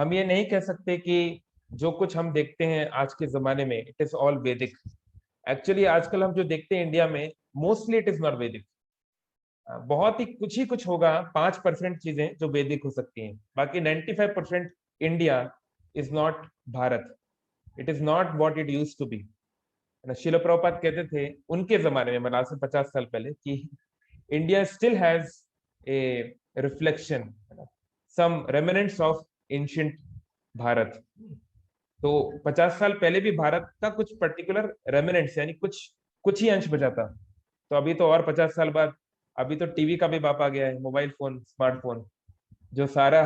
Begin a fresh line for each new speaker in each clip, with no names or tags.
हम ये नहीं कह सकते कि जो कुछ हम देखते हैं आज के जमाने में इट इज ऑल वैदिक। एक्चुअली आजकल हम जो देखते हैं इंडिया में, मोस्टली इट इज नॉट वैदिक। बहुत ही कुछ होगा, 5% चीजें जो वैदिक हो सकती हैं, बाकी 95% India is not Bharat. It is not what it used to be. शिल प्रभुपाद कहते थे उनके जमाने में, मतलब आज से 50 साल पहले, कि India still has a reflection, some remnants of ancient Bharat. तो 50 साल पहले भी भारत का कुछ पर्टिकुलर रेमिनेंट्स, यानी कुछ कुछ ही अंश बचा था। तो अभी तो और 50 साल बाद, अभी तो टीवी का भी बाप आ गया है, मोबाइल फोन, स्मार्टफोन, जो सारा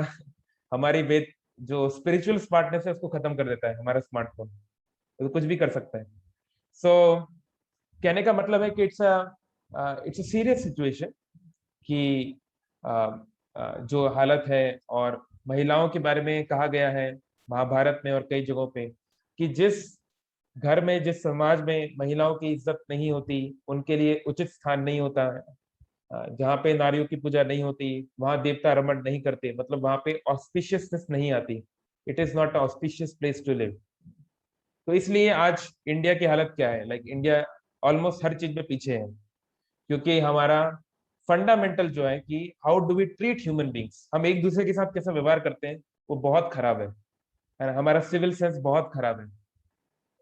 हमारी वेद जो स्पिरिचुअल स्मार्टनेस है उसको खत्म कर देता है हमारा स्मार्टफोन। तो कुछ भी कर सकता है। सो कहने का मतलब है कि इट्स अ सीरियस सिचुएशन कि जो हालत है, और महिलाओं के बारे में कहा गया है महाभारत में और कई जगहों पे, कि जिस घर में, जिस समाज में महिलाओं की इज्जत नहीं होती, उनके लिए उचित स्थान नहीं होता है, जहाँ पे नारियों की पूजा नहीं होती, वहां देवता रमण नहीं करते, मतलब वहां पे ऑस्पिशियसनेस नहीं आती। It is not auspicious place to live. तो इसलिए आज इंडिया की हालत क्या है, लाइक इंडिया ऑलमोस्ट हर चीज में पीछे है, क्योंकि हमारा फंडामेंटल जो है कि how do we treat human beings, हम एक दूसरे के साथ कैसा व्यवहार करते हैं, वो बहुत खराब है ना? हमारा सिविल सेंस बहुत खराब है,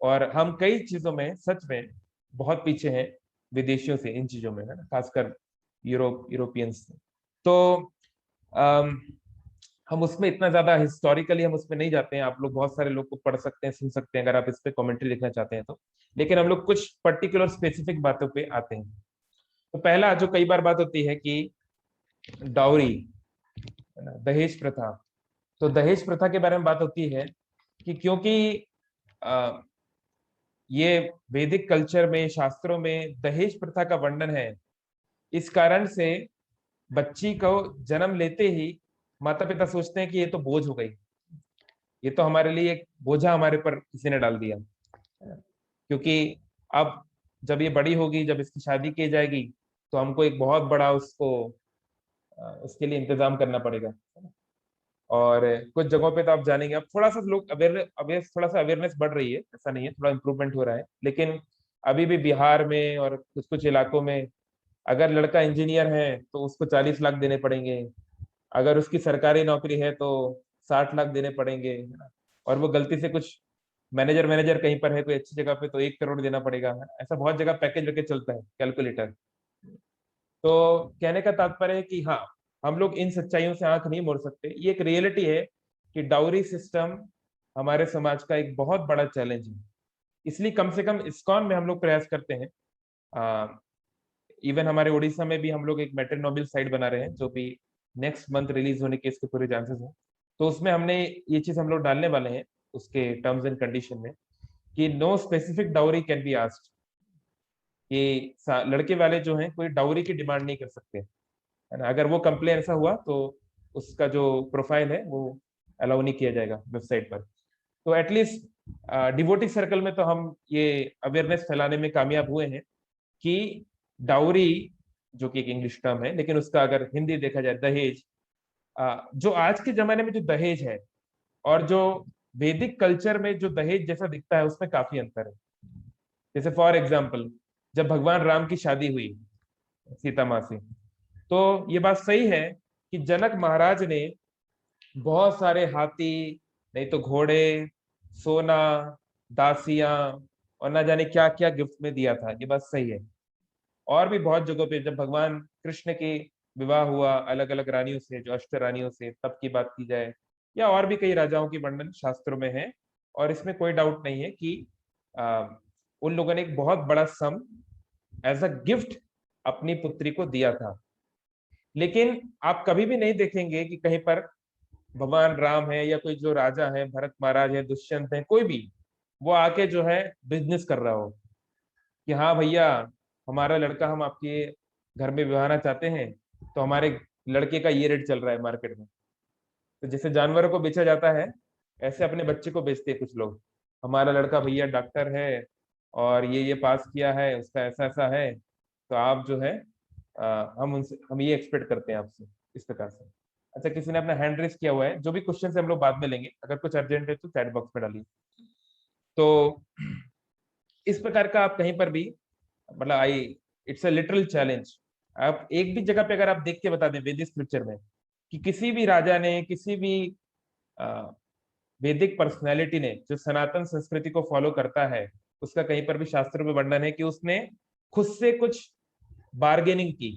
और हम कई चीजों में सच में बहुत पीछे हैं विदेशियों से, इन चीजों में, है ना, खासकर यूरोपियंस से। तो अम, हम उसमें इतना ज्यादा हिस्टोरिकली हम उसमें नहीं जाते हैं। आप लोग बहुत सारे लोग को पढ़ सकते हैं, सुन सकते हैं, अगर आप इस पे कमेंट्री लिखना चाहते हैं तो। लेकिन हम लोग कुछ पर्टिकुलर स्पेसिफिक बातों पे आते हैं। तो पहला जो कई बार बात होती है कि डाउरी, है ना, दहेज प्रथा। तो दहेज प्रथा के बारे में बात होती है कि क्योंकि अ, ये वैदिक कल्चर में, शास्त्रों में दहेज प्रथा का वर्णन है, इस कारण से बच्ची को जन्म लेते ही माता पिता सोचते हैं कि ये तो बोझ हो गई, ये तो हमारे लिए एक बोझा हमारे पर किसी ने डाल दिया, क्योंकि अब जब ये बड़ी होगी, जब इसकी शादी की जाएगी, तो हमको एक बहुत बड़ा उसके लिए इंतजाम करना पड़ेगा। और कुछ जगहों पे तो आप जानेंगे, अब थोड़ा सा लोग थोड़ा सा अवेयरनेस बढ़ रही है, ऐसा नहीं है, थोड़ा इम्प्रूवमेंट हो रहा है, लेकिन अभी भी बिहार में और कुछ कुछ इलाकों में अगर लड़का इंजीनियर है तो उसको 40 लाख देने पड़ेंगे, अगर उसकी सरकारी नौकरी है तो 60 लाख देने पड़ेंगे, और वो गलती से कुछ मैनेजर मैनेजर कहीं पर है कोई अच्छी जगह पे, तो 1 करोड़ देना पड़ेगा। ऐसा बहुत जगह पैकेज वैकेज चलता है, कैलकुलेटर। तो कहने का तात्पर्य है कि हाँ, हम लोग इन सच्चाइयों से आंख नहीं मोड़ सकते। ये एक रियलिटी है कि डाउरी सिस्टम हमारे समाज का एक बहुत बड़ा चैलेंज है। इसलिए कम से कम इस्कॉन में हम लोग प्रयास करते हैं। इवन हमारे उड़ीसा में भी हम लोग एक मैट्रिनोमियल साइट बना रहे हैं, जो भी नेक्स्ट मंथ रिलीज होने के इसके पूरे चांसेस हैं। तो उसमें हमने ये चीज हम लोग डालने वाले हैं उसके टर्म्स एंड कंडीशन में, कि no specific dowry can be asked, कि लड़के वाले जो हैं कोई डाउरी की डिमांड नहीं कर सकते, है ना? अगर वो कंप्लेन ऐसा हुआ तो उसका जो प्रोफाइल है वो अलाउ नहीं किया जाएगा वेबसाइट पर। तो एटलीस्ट डिवोटी सर्कल में तो हम ये अवेयरनेस फैलाने में कामयाब हुए हैं कि डाउरी, जो कि एक इंग्लिश टर्म है, लेकिन उसका अगर हिंदी देखा जाए दहेज, जो आज के जमाने में जो दहेज है और जो वैदिक कल्चर में जो दहेज जैसा दिखता है, उसमें काफी अंतर है। जैसे फॉर एग्जाम्पल, जब भगवान राम की शादी हुई सीता माँ से, तो ये बात सही है कि जनक महाराज ने बहुत सारे हाथी, नहीं तो घोड़े, सोना, दासियां, और ना जाने क्या क्या गिफ्ट में दिया था, ये बात सही है। और भी बहुत जगहों पे जब भगवान कृष्ण के विवाह हुआ अलग अलग रानियों से, जो अष्ट रानियों से, तब की बात की जाए, या और भी कई राजाओं की वर्णन शास्त्रों में है, और इसमें कोई डाउट नहीं है कि आ, उन लोगों ने एक बहुत बड़ा सम एज अ गिफ्ट अपनी पुत्री को दिया था। लेकिन आप कभी भी नहीं देखेंगे कि कहीं पर भगवान राम है या कोई जो राजा है, भरत महाराज है, दुष्यंत है, कोई भी, वो आके जो है बिजनेस कर रहा हो कि हाँ भैया, हमारा लड़का हम आपके घर में विवाहना चाहते हैं, तो हमारे लड़के का ये रेट चल रहा है मार्केट में। तो जैसे जानवरों को बेचा जाता है, ऐसे अपने बच्चे को बेचते हैं कुछ लोग। हमारा लड़का भैया डॉक्टर है, और ये पास किया है, उसका ऐसा ऐसा है, तो आप जो है हम ये एक्सपेक्ट करते हैं आपसे, इस प्रकार से। अच्छा, किसी ने अपना हैंड रेस किया हुआ है, जो भी क्वेश्चन से हम लोग बाद में लेंगे, अगर कुछ अर्जेंट है तो चैट बॉक्स में डालिए। तो इस प्रकार का आप कहीं पर भी, मतलब आई, इट्स अ लिटरल चैलेंज। आप एक भी जगह पे अगर आप देख के बता दें वैदिक स्क्रिप्चर में कि किसी भी राजा ने, किसी भी वैदिक पर्सनैलिटी ने जो सनातन संस्कृति को फॉलो करता है, उसका कहीं पर भी शास्त्रों में वर्णन है कि उसने खुद से कुछ बार्गेनिंग की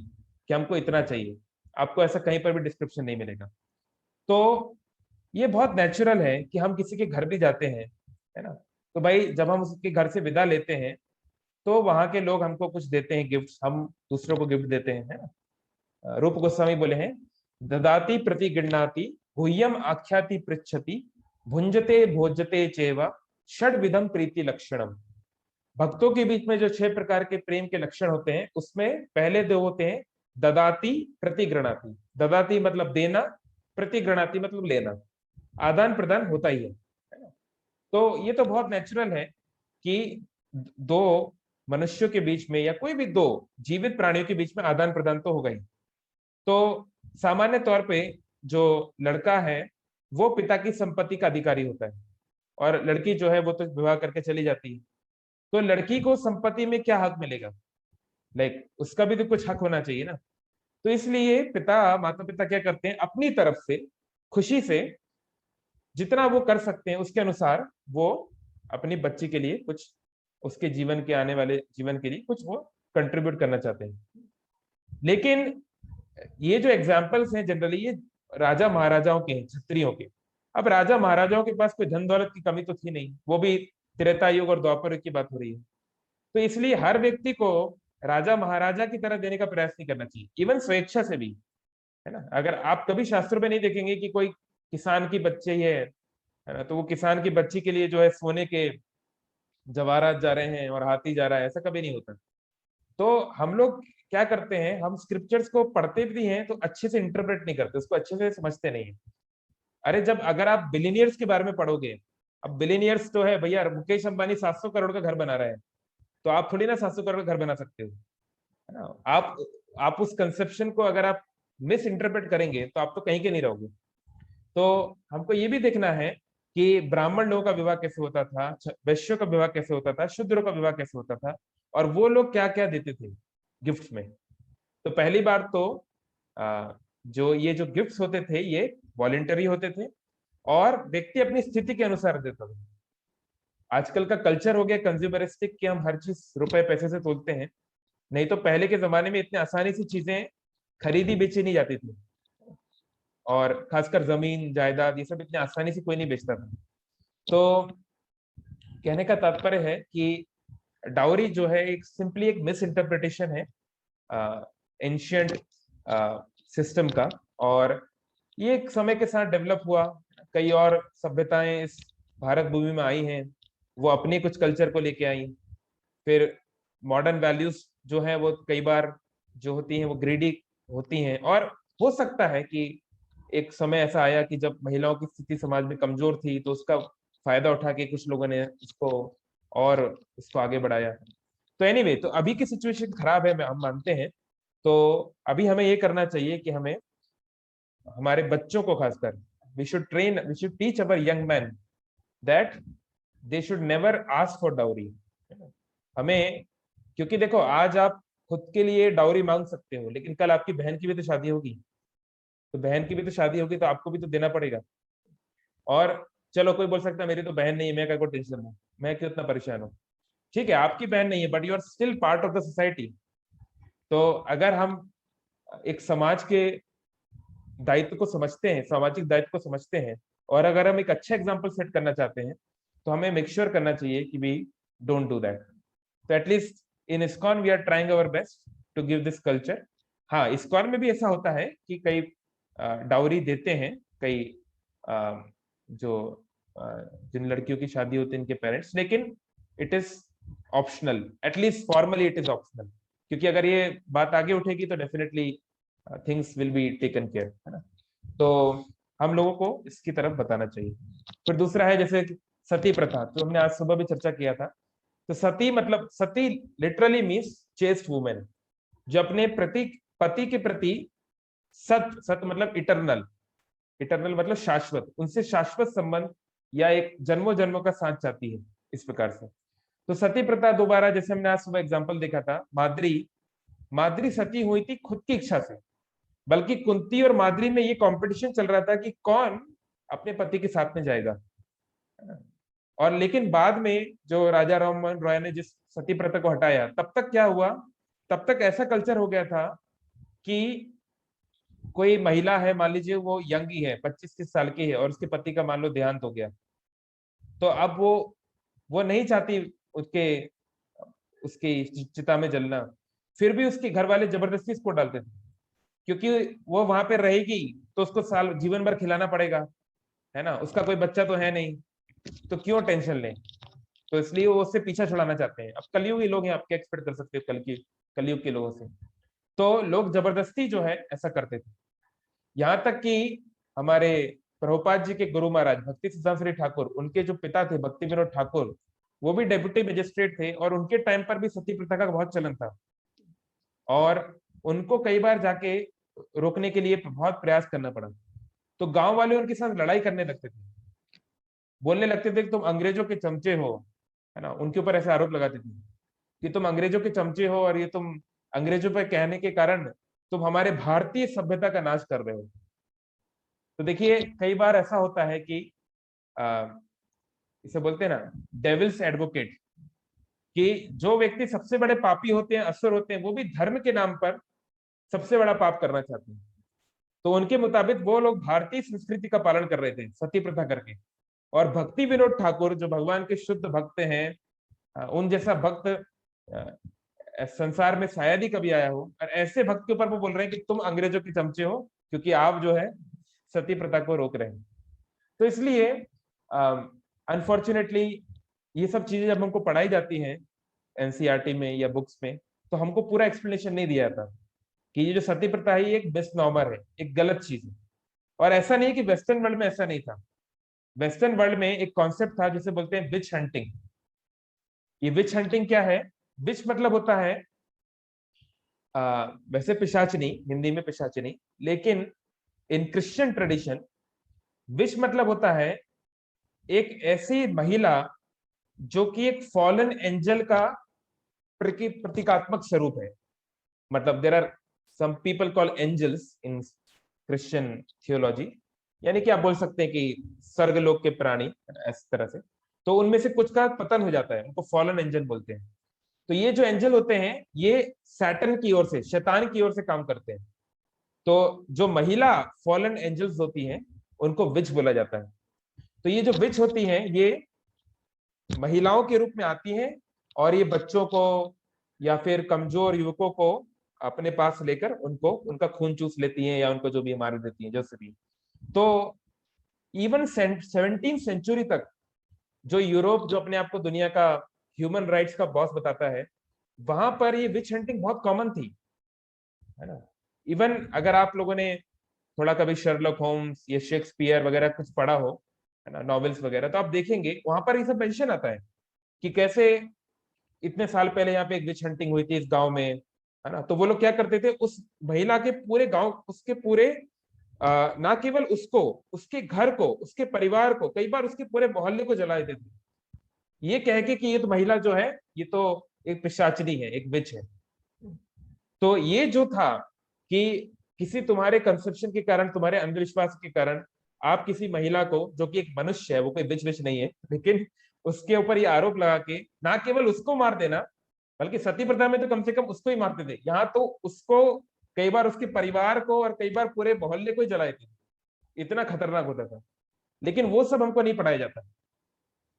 कि हमको इतना चाहिए, आपको ऐसा कहीं पर भी डिस्क्रिप्शन नहीं मिलेगा। तो ये बहुत नेचुरल है कि हम किसी के घर भी जाते हैं, है ना, तो भाई जब हम उसके घर से विदा लेते हैं तो वहां के लोग हमको कुछ देते हैं, गिफ्ट, हम दूसरों को गिफ्ट देते हैं, है ना। रूप गोस्वामी बोले हैं, ददाति प्रति गृह्णाति गुह्यम आख्याति पृच्छति भुंजते भोजते चेवा षड विधम प्रीति लक्षणम। भक्तों के बीच में जो 6 प्रकार के प्रेम के लक्षण होते हैं, उसमें पहले 2 होते हैं ददाति प्रतिगृणाति। ददाति मतलब देना, प्रतिगृणाति मतलब लेना, आदान प्रदान होता ही है ना। तो ये तो बहुत नेचुरल है कि दो मनुष्यों के बीच में या कोई भी 2 जीवित प्राणियों के बीच में आदान प्रदान तो होगा ही। तो सामान्य तौर पे जो लड़का है वो पिता की संपत्ति का अधिकारी होता है, और लड़की जो है वो तो विवाह करके चली जाती है। तो लड़की को संपत्ति में क्या हक मिलेगा? लाइक उसका भी तो कुछ हक होना चाहिए ना। तो इसलिए माता पिता क्या करते हैं, अपनी तरफ से खुशी से जितना वो कर सकते हैं उसके अनुसार वो अपनी बच्ची के लिए कुछ, उसके जीवन के आने वाले जीवन के लिए कुछ वो कंट्रीब्यूट करना चाहते हैं। लेकिन ये जो एग्जाम्पल्स हैं जनरली ये राजा महाराजाओं के हैं, क्षत्रियों के। अब राजा महाराजाओं के पास कोई धन दौलत की कमी तो थी नहीं, वो भी त्रेता युग और द्वापर युग की बात हो रही है। तो इसलिए हर व्यक्ति को राजा महाराजा की तरह देने का प्रयास नहीं करना चाहिए, इवन स्वेच्छा से भी, है ना। अगर आप कभी शास्त्रों में नहीं देखेंगे कि कोई किसान की बच्चे ही है ना, तो वो किसान की बच्ची के लिए जो है सोने के जवाहरात जा रहे हैं और हाथी जा रहा है, ऐसा कभी नहीं होता। तो हम लोग क्या करते हैं, हम स्क्रिप्चर्स को पढ़ते भी हैं तो अच्छे से इंटरप्रेट नहीं करते, उसको अच्छे से समझते नहीं है। अरे जब अगर आप बिलीनियर्स के बारे में पढ़ोगे, अब बिलीनियर्स तो है भैया, मुकेश अंबानी 700 करोड़ का घर बना रहा है, तो आप थोड़ी ना 700 करोड़ का घर बना सकते हो, है ना। आप उस कंसेप्शन को अगर आप मिस इंटरप्रेट करेंगे तो आप तो कहीं के नहीं रहोगे। तो हमको ये भी देखना है कि ब्राह्मण लोगों का विवाह कैसे होता था, वैश्यों का विवाह कैसे होता था, शूद्रों का विवाह कैसे होता था, और वो लोग क्या क्या देते थे गिफ्ट में। तो पहली बार तो जो ये जो गिफ्ट्स होते थे ये वॉलेंटरी होते थे और व्यक्ति अपनी स्थिति के अनुसार देता था। आजकल का कल्चर हो गया कंज्यूमरिस्टिक कि हम हर चीज रुपए पैसे से तोलते हैं, नहीं तो पहले के जमाने में इतनी आसानी से चीजें खरीदी बेची नहीं जाती थी, और खासकर जमीन जायदाद ये सब इतनी आसानी से कोई नहीं बेचता था। तो कहने का तात्पर्य है कि डाउरी जो है एक सिंपली एक मिस इंटरप्रिटेशन है एंशियंट सिस्टम का, और ये एक समय के साथ डेवलप हुआ। कई और सभ्यताएं इस भारत भूमि में आई हैं, वो अपने कुछ कल्चर को लेके आई। फिर मॉडर्न वैल्यूज जो है वो कई बार जो होती हैं वो ग्रीडी होती हैं, और हो सकता है कि एक समय ऐसा आया कि जब महिलाओं की स्थिति समाज में कमजोर थी तो उसका फायदा उठा के कुछ लोगों ने इसको आगे बढ़ाया। तो एनीवे, तो अभी की सिचुएशन खराब है, हम मानते हैं। तो अभी हमें ये करना चाहिए कि हमें हमारे बच्चों को खासकर we should teach our young man that they should never ask for dowry. हमें, क्योंकि देखो आज आप खुद के लिए डाउरी मांग सकते हो, लेकिन कल आपकी बहन की भी तो शादी होगी, तो बहन की भी तो शादी होगी तो आपको भी तो देना पड़ेगा। और चलो कोई बोल सकता है मेरी तो बहन नहीं है, मैं क्या को टेंशन हूँ, मैं क्यों इतना परेशान हूँ। ठीक है, आपकी बहन नहीं है but you are still part of the society. तो अगर हम एक समाज के दायित्व को समझते हैं, सामाजिक दायित्व को समझते हैं, और अगर हम एक अच्छा एग्जाम्पल सेट करना चाहते हैं तो हमें मेक श्योर करना चाहिए कि वी डोंट डू दैट। तो at least in ISKCON we are trying our best to give this culture. हाँ, इस्कॉन में भी ऐसा होता है कि कई डाउरी देते हैं, कई जो जिन लड़कियों की शादी होती है इनके पेरेंट्स, लेकिन it is optional, at least formally it is optional. क्योंकि अगर ये बात आगे उठेगी तो definitely things will be taken care, है ना। तो हम लोगों को इसकी तरफ बताना चाहिए। फिर दूसरा है जैसे सती प्रथा, तो हमने आज सुबह भी चर्चा किया था। तो सती मतलब सती लिटरली मीन्स चेस्ट वुमेन, जो अपने प्रति पति के प्रति सत, सत मतलब इटरनल, इटरनल मतलब शाश्वत, उनसे शाश्वत संबंध या एक जन्मों जन्मों का साथ चाहती है, इस प्रकार से। तो सती प्रथा दोबारा, जैसे हमने आज सुबह एग्जाम्पल देखा था, माद्री माद्री सती हुई थी खुद की इच्छा से, बल्कि कुंती और माद्री में ये कंपटीशन चल रहा था कि कौन अपने पति के साथ में जाएगा। और लेकिन बाद में जो राजा राम मोहन रॉय ने जिस सती प्रथा को हटाया, तब तक क्या हुआ, तब तक ऐसा कल्चर हो गया था कि कोई महिला है, मान लीजिए वो यंग ही है, 25-30 साल की है, और उसके पति का मान लो देहांत हो गया, तो अब वो नहीं चाहती उसके उसकी चिता में जलना, फिर भी उसके घर वाले जबरदस्ती इसको डालते थे, क्योंकि वो वहां पे रहेगी तो उसको साल जीवन भर खिलाना पड़ेगा, है ना, उसका कोई बच्चा तो है नहीं, तो क्यों टेंशन लें। तो इसलिए वो उससे पीछा छुड़ाना चाहते हैं। अब कलयुगी लोग हैं, आप क्या एक्सपेक्ट कर सकते हो कलयुग के लोगों से। तो लोग जबरदस्ती जो है ऐसा करते थे, यहाँ तक कि हमारे प्रभुपाद जी के गुरु महाराज भक्ति सिद्धांत श्री ठाकुर, उनके जो पिता थे भक्ति विनोद ठाकुर, वो भी डेप्यूटी मजिस्ट्रेट थे, और उनके टाइम पर भी सती प्रथा का बहुत चलन था, और उनको कई बार जाके रोकने के लिए बहुत प्रयास करना पड़ा। तो गांव वाले उनके साथ लड़ाई करने लगते थे, बोलने लगते थे कि तुम अंग्रेजों के चमचे हो, है ना, उनके ऊपर ऐसे आरोप लगाते थे कि तुम अंग्रेजों के चमचे हो, और ये तुम अंग्रेजों पर कहने के कारण तुम हमारे भारतीय सभ्यता का नाश कर रहे हो। तो देखिए कई बार ऐसा होता है कि आ, इसे बोलते हैं ना डेविल्स एडवोकेट, कि जो व्यक्ति सबसे बड़े पापी होते हैं, असुर होते हैं, वो भी धर्म के नाम पर सबसे बड़ा पाप करना चाहते हैं। तो उनके मुताबिक वो लोग भारतीय संस्कृति का पालन कर रहे थे सती प्रथा करके, और भक्ति विनोद ठाकुर जो भगवान के शुद्ध भक्त हैं, उन जैसा भक्त संसार में शायद ही कभी आया हो, और ऐसे भक्त के ऊपर वो बोल रहे हैं कि तुम अंग्रेजों के चमचे हो, क्योंकि आप जो है सती प्रथा को रोक रहे हैं। तो इसलिए अनफॉर्चुनेटली ये सब चीजें जब हमको पढ़ाई जाती हैं एनसीईआरटी में या बुक्स में, तो हमको पूरा एक्सप्लेनेशन नहीं दिया था कि ये जो सती प्रथा है ये एक मिसनॉमर है, एक गलत चीज है। और ऐसा नहीं कि वेस्टर्न वर्ल्ड में ऐसा नहीं था। वेस्टर्न वर्ल्ड में एक कॉन्सेप्ट था जिसे बोलते हैं विच हंटिंग। ये विच हंटिंग क्या है? विच मतलब होता है वैसे पिशाचनी, हिंदी में पिशाचनी, लेकिन इन क्रिश्चियन ट्रेडिशन विच मतलब होता है एक ऐसी महिला जो कि एक फॉलन एंजल का प्रतीकात्मक स्वरूप है। मतलब there are some people call angels in Christian theology, यानी कि आप बोल सकते हैं कि स्वर्गलोक के प्राणी, इस तरह से। तो उनमें से कुछ का पतन हो जाता है, उनको फॉलन एंजल बोलते हैं। तो ये जो एंजल होते हैं ये सैटर्न की ओर से, शैतान की ओर से काम करते हैं। तो जो महिला फॉलन एंजल्स होती हैं उनको विच बोला जाता है। तो ये जो विच होती हैं ये महिलाओं के रूप में आती हैं, और ये बच्चों को या फिर कमजोर युवकों को अपने पास लेकर उनको उनका खून चूस लेती हैं, या उनको जो भी मार देती हैं, जैसे भी। तो इवन 17वीं सेंचुरी तक जो यूरोप, जो अपने आप को दुनिया का ह्यूमन राइट्स का बॉस बताता है, वहां पर ये विच हंटिंग बहुत कॉमन थी, है ना। इवन अगर आप लोगों ने थोड़ा कभी शर्लक होम्स या शेक्सपियर वगैरह कुछ पढ़ा हो, है ना, नॉवेल्स वगैरह, तो आप देखेंगे वहां पर ये सब मेंशन आता है कि कैसे इतने साल पहले यहाँ पे एक विच हंटिंग हुई थी इस गांव में, है ना। तो वो लोग क्या करते थे, उस महिला के पूरे गांव, उसके पूरे ना केवल उसको, उसके घर को, उसके परिवार को, कई बार उसके पूरे मोहल्ले को जला देते थे, ये कह के कि ये तो महिला जो है ये तो एक पिशाचनी है, एक विच है। तो ये जो था कि किसी तुम्हारे कंसेप्शन के कारण, तुम्हारे अंधविश्वास के कारण, आप किसी महिला को, जो कि एक मनुष्य है, वो कोई विच विच नहीं है, लेकिन उसके ऊपर ये आरोप लगा के ना केवल उसको मार देना, बल्कि सती प्रथा में तो कम से कम उसको ही मारते थे, यहाँ तो उसको, कई बार उसके परिवार को, और कई बार पूरे मोहल्ले को ही जलाए थे। इतना खतरनाक होता था। लेकिन वो सब हमको नहीं पढ़ाया जाता,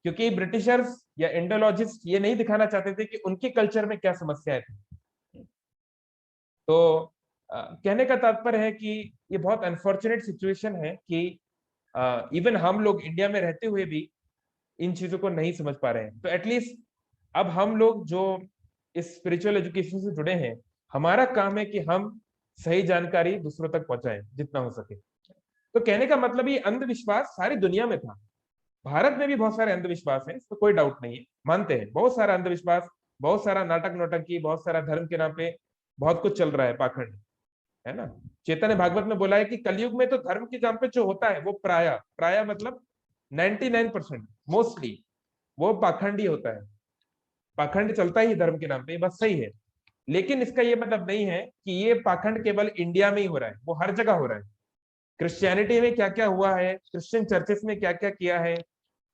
क्योंकि ब्रिटिशर्स या इंडोलॉजिस्ट ये नहीं दिखाना चाहते थे कि उनके कल्चर में क्या समस्याएं थी। तो कहने का तात्पर्य है कि ये बहुत अनफॉर्चुनेट सिचुएशन है कि इवन हम लोग इंडिया में रहते हुए भी इन चीजों को नहीं समझ पा रहे हैं। तो एटलीस्ट अब हम लोग जो इस स्पिरिचुअल एजुकेशन से जुड़े हैं, हमारा काम है कि हम सही जानकारी दूसरों तक पहुंचाएं जितना हो सके। तो कहने का मतलब ये अंधविश्वास सारी दुनिया में था, भारत में भी बहुत सारे अंधविश्वास हैं, इसमें कोई डाउट नहीं है, मानते हैं बहुत सारा अंधविश्वास, बहुत सारा नाटक नौटंकी, बहुत सारा धर्म के नाम पे बहुत कुछ चल रहा है, पाखंड, है ना। चैतन्य भागवत में बोला है कि कलयुग में तो धर्म के नाम पे जो होता है वो प्राय प्राय मतलब 99% मोस्टली वो पाखंडी होता है। पाखंड चलता ही धर्म के नाम पे, बस सही है। लेकिन इसका ये मतलब नहीं है कि ये पाखंड केवल इंडिया में ही हो रहा है, वो हर जगह हो रहा है। क्रिश्चियनिटी में क्या क्या हुआ है, क्रिश्चियन चर्चेस में क्या क्या किया है,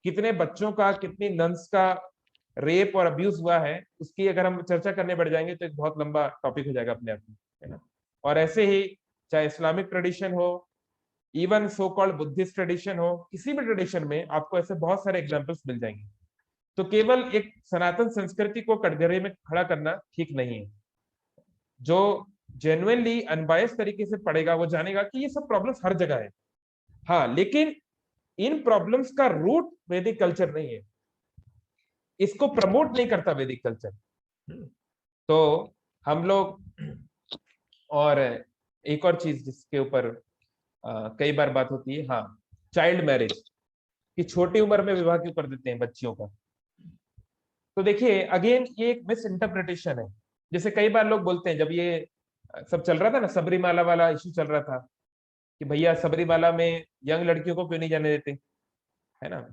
कितने बच्चों का, कितनी नन्स का रेप और अब्यूज हुआ है, उसकी अगर हम चर्चा करने बढ़ जाएंगे तो एक बहुत लंबा टॉपिक हो जाएगा अपने आप में, है ना। और ऐसे ही चाहे इस्लामिक ट्रेडिशन हो, even so called Buddhist tradition हो, किसी भी ट्रेडिशन में आपको ऐसे बहुत सारे एग्जाम्पल्स मिल जाएंगे। तो केवल एक सनातन संस्कृति को कटघरे में खड़ा करना ठीक नहीं है। जो जेन्युइनली अनबायस तरीके से पढ़ेगा वो जानेगा कि ये सब प्रॉब्लम्स हर जगह है। हाँ, लेकिन इन प्रॉब्लम्स का रूट वैदिक कल्चर नहीं है, इसको प्रमोट नहीं करता वैदिक कल्चर। तो हम लोग, और एक और चीज जिसके ऊपर कई बार बात होती है, हाँ, चाइल्ड मैरिज, कि छोटी उम्र में विवाह क्यों कर देते हैं बच्चियों का। तो देखिए अगेन ये एक मिस इंटरप्रिटेशन है। जैसे कई बार लोग बोलते हैं, जब ये सब चल रहा था ना, सबरीमाला वाला इशू चल रहा था, कि भैया सबरीमाला में यंग लड़कियों को क्यों नहीं जाने देते, है ना।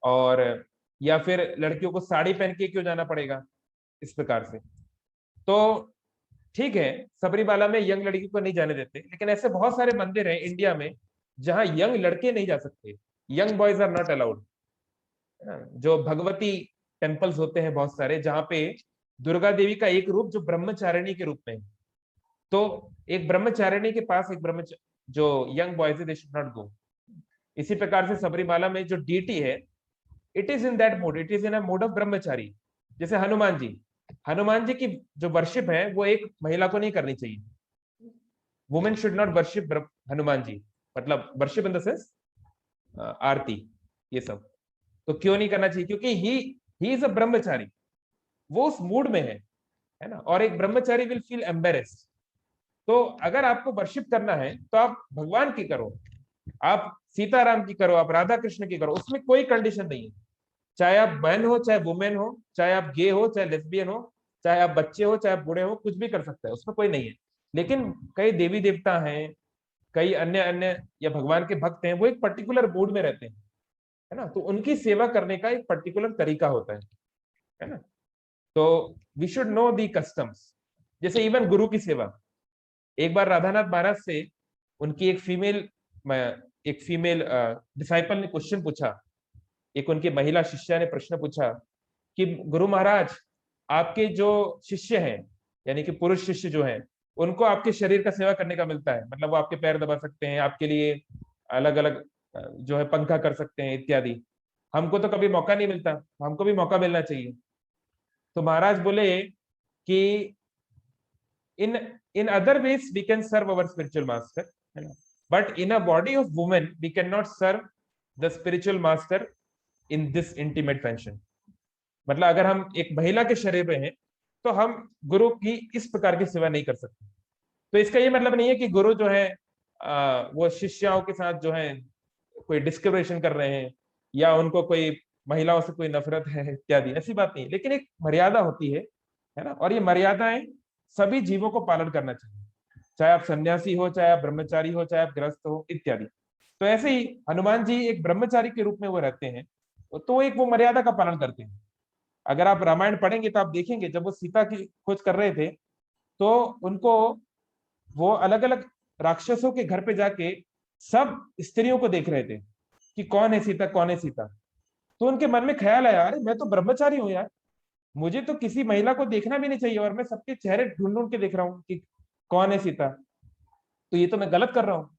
और या फिर लड़कियों को साड़ी पहन के क्यों जाना पड़ेगा, इस प्रकार से। तो ठीक है, सबरीमाला में यंग लड़की को नहीं जाने देते, लेकिन ऐसे बहुत सारे मंदिर हैं इंडिया में जहां यंग लड़के नहीं जा सकते, young boys are not allowed. जो भगवती टेम्पल्स होते हैं बहुत सारे, जहां पे दुर्गा देवी का एक रूप जो ब्रह्मचारिणी के रूप में है, तो एक ब्रह्मचारिणी के पास एक जो यंग बॉयज है, दे शुड नॉट गो। इसी प्रकार से सबरीमाला में जो डीटी है, it is in that mode, it is in a mode of ब्रह्मचारी। जैसे हनुमान जी, हनुमान जी की जो वर्शिप है वो एक महिला को नहीं करनी चाहिए। Women should not worship Hanuman ji, मतलब worship in the sense aarti, ये सब। तो क्यों नहीं करना चाहिए? क्योंकि ही इज अ ब्रह्मचारी, वो उस मूड में है ना। और एक ब्रह्मचारी विल फील एम्बेरेस्ड। तो अगर आपको वर्शिप करना है तो आप भगवान की करो, आप सीताराम की करो, आप राधा कृष्ण की करो, उसमें कोई कंडीशन नहीं है। चाहे आप मैन हो, चाहे वुमेन हो, चाहे आप गे हो, चाहे लेस्बियन हो, चाहे आप बच्चे हो, चाहे आप बूढ़े हो, कुछ भी कर सकते हैं, उसमें कोई नहीं है। लेकिन कई देवी देवता हैं, कई अन्य अन्य या भगवान के भक्त हैं, वो एक पर्टिकुलर मूड में रहते हैं, है ना। तो उनकी सेवा करने का एक पर्टिकुलर तरीका होता है ना। तो we should know the customs. जैसे इवन गुरु की सेवा, एक बार राधानाथ महाराज से उनकी एक फीमेल डिसाइपल ने क्वेश्चन पूछा, एक उनकी महिला शिष्या ने प्रश्न पूछा कि गुरु महाराज, आपके जो शिष्य हैं, यानी कि पुरुष शिष्य जो हैं, उनको आपके शरीर का सेवा करने का मिलता है, मतलब वो आपके पैर दबा सकते हैं, आपके लिए अलग अलग जो है पंखा कर सकते हैं इत्यादि। हमको तो कभी मौका नहीं मिलता, हमको भी मौका मिलना चाहिए। तो महाराज बोले कि in in other ways we can serve our spiritual master, है ना, but in a body of women we can not serve the spiritual master in this intimate fashion. मतलब अगर हम एक महिला के शरीर में हैं तो हम गुरु की इस प्रकार की सेवा नहीं कर सकते। तो इसका ये मतलब नहीं है कि गुरु जो है वो शिष्याओं के साथ जो है कोई डिस्क्रिमिनेशन कर रहे हैं, या उनको कोई महिलाओं से कोई नफरत है इत्यादि, ऐसी बात नहीं है। लेकिन एक मर्यादा होती है ना, और ये मर्यादाएं सभी जीवों को पालन करना चाहिए, चाहे आप सन्यासी हो, चाहे आप ब्रह्मचारी हो, चाहे आप गृहस्थ हो इत्यादि। तो ऐसे ही हनुमान जी एक ब्रह्मचारी के रूप में वो रहते हैं, तो एक वो मर्यादा का पालन करते हैं। अगर आप रामायण पढ़ेंगे तो आप देखेंगे, जब वो सीता की खोज कर रहे थे तो उनको वो अलग अलग राक्षसों के घर पे जाके सब स्त्रियों को देख रहे थे कि कौन है सीता, कौन है सीता। तो उनके मन में ख्याल आया, अरे मैं तो ब्रह्मचारी हूँ यार, मुझे तो किसी महिला को देखना भी नहीं चाहिए, और मैं सबके चेहरे ढूंढ ढूंढ के देख रहा हूँ कि कौन है सीता, तो ये तो मैं गलत कर रहा हूँ।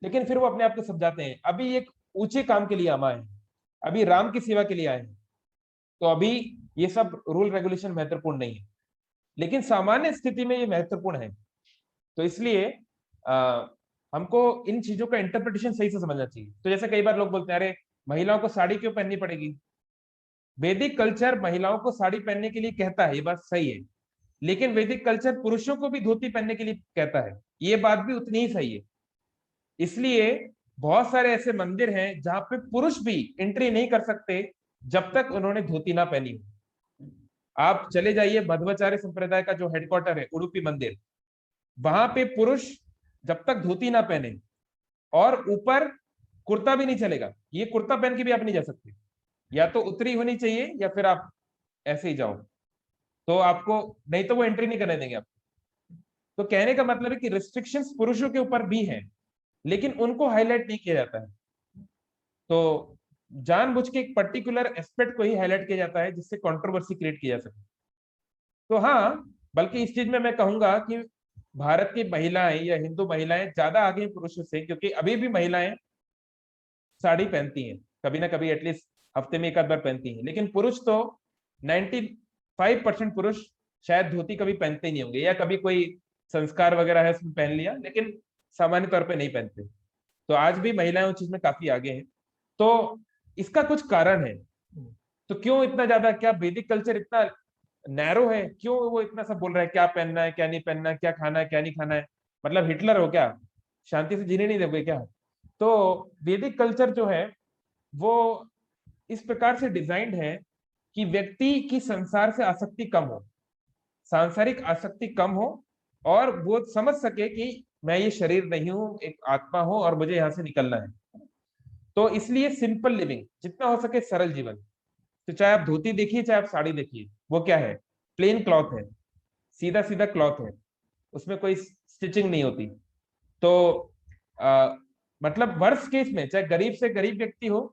लेकिन फिर वो अपने आप को समझाते हैं, अभी एक ऊंचे काम के लिए हम आए हैं, अभी राम की सेवा के लिए आए हैं, तो अभी ये सब रूल रेगुलेशन महत्वपूर्ण नहीं है, लेकिन सामान्य स्थिति में ये महत्वपूर्ण है। तो इसलिए आ, हमको इन चीजों का इंटरप्रिटेशन सही से समझना चाहिए। तो जैसे कई बार लोग बोलते हैं, अरे महिलाओं को साड़ी क्यों पहननी पड़ेगी? वैदिक कल्चर महिलाओं को साड़ी पहनने के लिए कहता है, ये बात सही है, लेकिन वैदिक कल्चर पुरुषों को भी धोती पहनने के लिए कहता है, ये बात भी उतनी ही सही है। इसलिए बहुत सारे ऐसे मंदिर हैं जहां पे पुरुष भी एंट्री नहीं कर सकते जब तक उन्होंने धोती ना पहनी हो। आप चले जाइए मध्वाचार्य संप्रदाय का जो हेडक्वार्टर है उडुपी मंदिर, वहां पे पुरुष जब तक धोती ना पहने और ऊपर कुर्ता भी नहीं चलेगा, ये कुर्ता पहन के भी आप नहीं जा सकते, या तो उतरी होनी चाहिए या फिर आप ऐसे ही जाओ, तो आपको, नहीं तो वो एंट्री नहीं करने देंगे आप। तो कहने का मतलब है कि रिस्ट्रिक्शंस पुरुषों के ऊपर भी हैं, लेकिन उनको हाईलाइट नहीं किया जाता है। तो जानबूझ के एक पर्टिकुलर एस्पेक्ट को ही हाईलाइट किया जाता है जिससे कंट्रोवर्सी क्रिएट की जा सके। तो हाँ, बल्कि इस चीज में मैं कहूंगा कि भारत की महिलाएं या हिंदू महिलाएं ज्यादा आगे हैं पुरुषों से, क्योंकि अभी भी महिलाएं साड़ी पहनती हैं, कभी ना कभी एटलीस्ट हफ्ते में एक आध बार पहनती हैं, लेकिन पुरुष तो 95% पुरुष शायद धोती कभी पहनते ही नहीं होंगे, या कभी कोई संस्कार वगैरह है उसमें पहन लिया, लेकिन सामान्य तौर पे नहीं पहनते। तो आज भी महिलाएं उस चीज में काफी आगे हैं। तो इसका कुछ कारण है। तो क्यों इतना ज्यादा, क्या वैदिक कल्चर इतना नैरो है, क्यों वो इतना सब बोल रहा है क्या पहनना है क्या नहीं पहनना है, क्या खाना है क्या नहीं खाना है? मतलब हिटलर हो क्या, शांति से जीने नहीं दोगे क्या? तो वैदिक कल्चर जो है वो इस प्रकार से डिजाइंड है कि व्यक्ति की संसार से आसक्ति कम हो, सांसारिक आसक्ति कम हो, और वो समझ सके कि मैं ये शरीर नहीं हूं, एक आत्मा हूं और मुझे यहाँ से निकलना है। तो इसलिए सिंपल लिविंग, जितना हो सके सरल जीवन। तो चाहे आप धोती देखिए चाहे आप साड़ी देखिए, वो क्या है, प्लेन क्लॉथ है, सीधा सीधा क्लॉथ है, उसमें कोई स्टिचिंग नहीं होती। तो आ, मतलब वर्स्ट केस में चाहे गरीब से गरीब व्यक्ति हो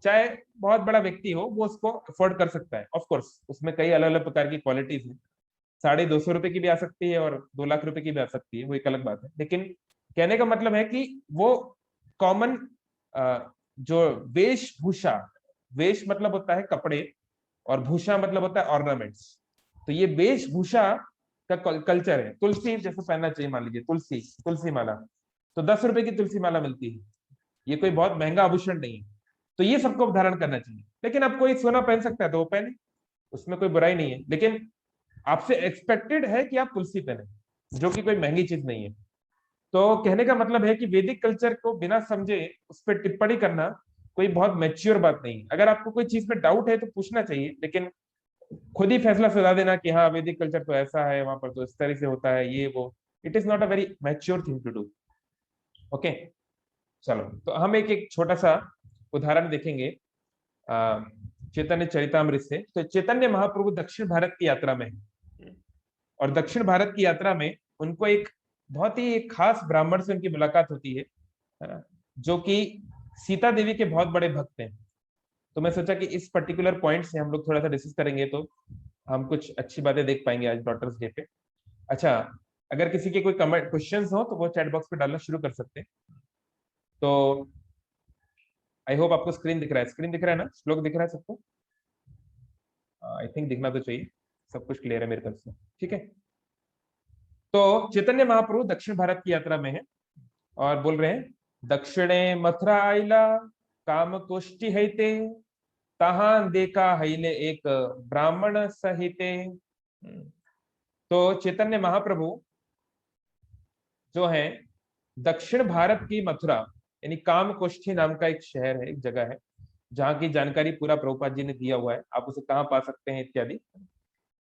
चाहे बहुत बड़ा व्यक्ति हो, वो उसको अफोर्ड कर सकता है। ऑफ कोर्स उसमें कई अलग अलग प्रकार की क्वालिटीज हैं, 250 रुपए की भी आ सकती है और 2 लाख रुपए की भी आ सकती है, वो एक अलग बात है। लेकिन कहने का मतलब है कि वो कॉमन जो वेशभूषा, वेश मतलब होता है कपड़े और भूषा मतलब होता है ऑर्नामेंट्स, तो ये वेशभूषा का कल्चर है। तुलसी जैसे पहनना चाहिए, मान लीजिए तुलसी, तुलसी माला, तो 10 रुपए की तुलसी माला मिलती है, ये कोई बहुत महंगा आभूषण नहीं है। तो ये सबको धारण करना चाहिए, लेकिन अब कोई सोना पहन सकता है तो वो पहने, उसमें कोई बुराई नहीं है, लेकिन आपसे एक्सपेक्टेड है कि आप तुलसी पहने, जो कि कोई महंगी चीज नहीं है। तो कहने का मतलब है कि वैदिक कल्चर को बिना समझे उस पर टिप्पणी करना कोई बहुत मैच्योर बात नहीं है। अगर आपको कोई चीज में डाउट है तो पूछना चाहिए, लेकिन खुद ही फैसला सुना देना कि हाँ वैदिक कल्चर तो ऐसा है, वहां पर तो इस तरह से होता है, ये वो, it is not a very mature thing to do. Okay, चलो तो हम एक एक छोटा सा उदाहरण देखेंगे अ, चैतन्य चरितामृत से। तो चैतन्य महाप्रभु दक्षिण भारत की यात्रा में है, और दक्षिण भारत की यात्रा में उनको एक बहुत ही एक खास ब्राह्मण से उनकी मुलाकात होती है ना, जो कि सीता देवी के बहुत बड़े भक्त हैं। तो मैं सोचा कि इस पर्टिकुलर पॉइंट से हम लोग थोड़ा सा डिस्कस करेंगे, तो हम कुछ अच्छी बातें देख पाएंगे आज डॉटर्स डे पे। अच्छा, अगर किसी के कोई कमेंट क्वेश्चंस हो तो वो चैट बॉक्स पे डालना शुरू कर सकते हैं। तो आई होप आपको स्क्रीन दिख रहा है, स्क्रीन दिख रहा है ना, श्लोक दिख रहा है सबको? आई थिंक दिखना तो चाहिए, सब कुछ क्लियर है मेरे तरफ से, ठीक है। तो चैतन्य महाप्रभु दक्षिण भारत की यात्रा में है और बोल रहे हैं, दक्षिणे मथुरा आइला काम कोष्ठी हैते, तहां देखा हईले एक ब्राह्मण सहिते। तो चैतन्य महाप्रभु जो है दक्षिण भारत की मथुरा, यानी कामकोष्ठी नाम का एक शहर है, एक जगह है, जहाँ की जानकारी पूरा प्रभुपाद जी ने दिया हुआ है, आप उसे कहाँ पा सकते हैं इत्यादि।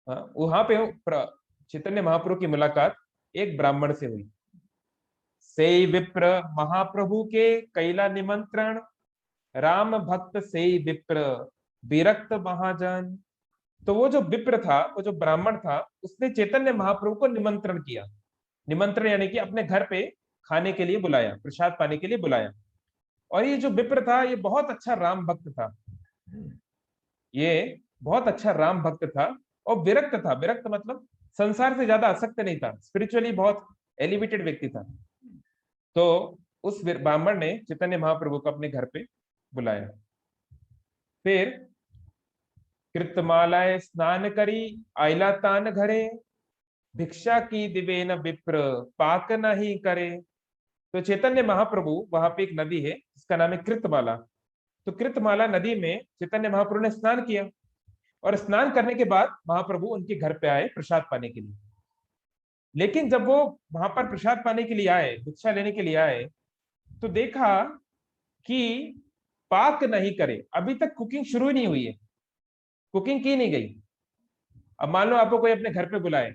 वहां पे चैतन्य महाप्रभु की मुलाकात एक ब्राह्मण से हुई। से विप्र महाप्रभु के कैला निमंत्रण, राम भक्त से विप्र विरक्त महाजन। तो वो जो विप्र था, वो जो ब्राह्मण था, उसने चैतन्य महाप्रभु को निमंत्रण किया, निमंत्रण यानी कि अपने घर पे खाने के लिए बुलाया, प्रसाद पाने के लिए बुलाया। और ये जो विप्र था ये बहुत अच्छा राम भक्त था, ये बहुत अच्छा राम भक्त था, और विरक्त था, विरक्त मतलब संसार से ज्यादा आसक्त नहीं था, स्पिरिचुअली बहुत एलिवेटेड व्यक्ति था। तो उस ब्राह्मण ने चैतन्य महाप्रभु को अपने घर पे बुलाया। फिर कृतमालाए स्नान करी आइला तान घरे, भिक्षा की दिवे न विप्र पाक नहीं करे। तो चैतन्य महाप्रभु, वहां पे एक नदी है जिसका नाम है कृतमाला, तो कृतमाला नदी में चैतन्य महाप्रभु ने स्नान किया, और स्नान करने के बाद महाप्रभु उनके घर पे आए प्रसाद पाने के लिए। लेकिन जब वो वहां पर प्रसाद पाने के लिए आए, भिक्षा लेने के लिए आए, तो देखा कि पाक नहीं करे, अभी तक कुकिंग शुरू ही नहीं हुई है, कुकिंग की नहीं गई। अब मान लो आपको कोई अपने घर पे बुलाए,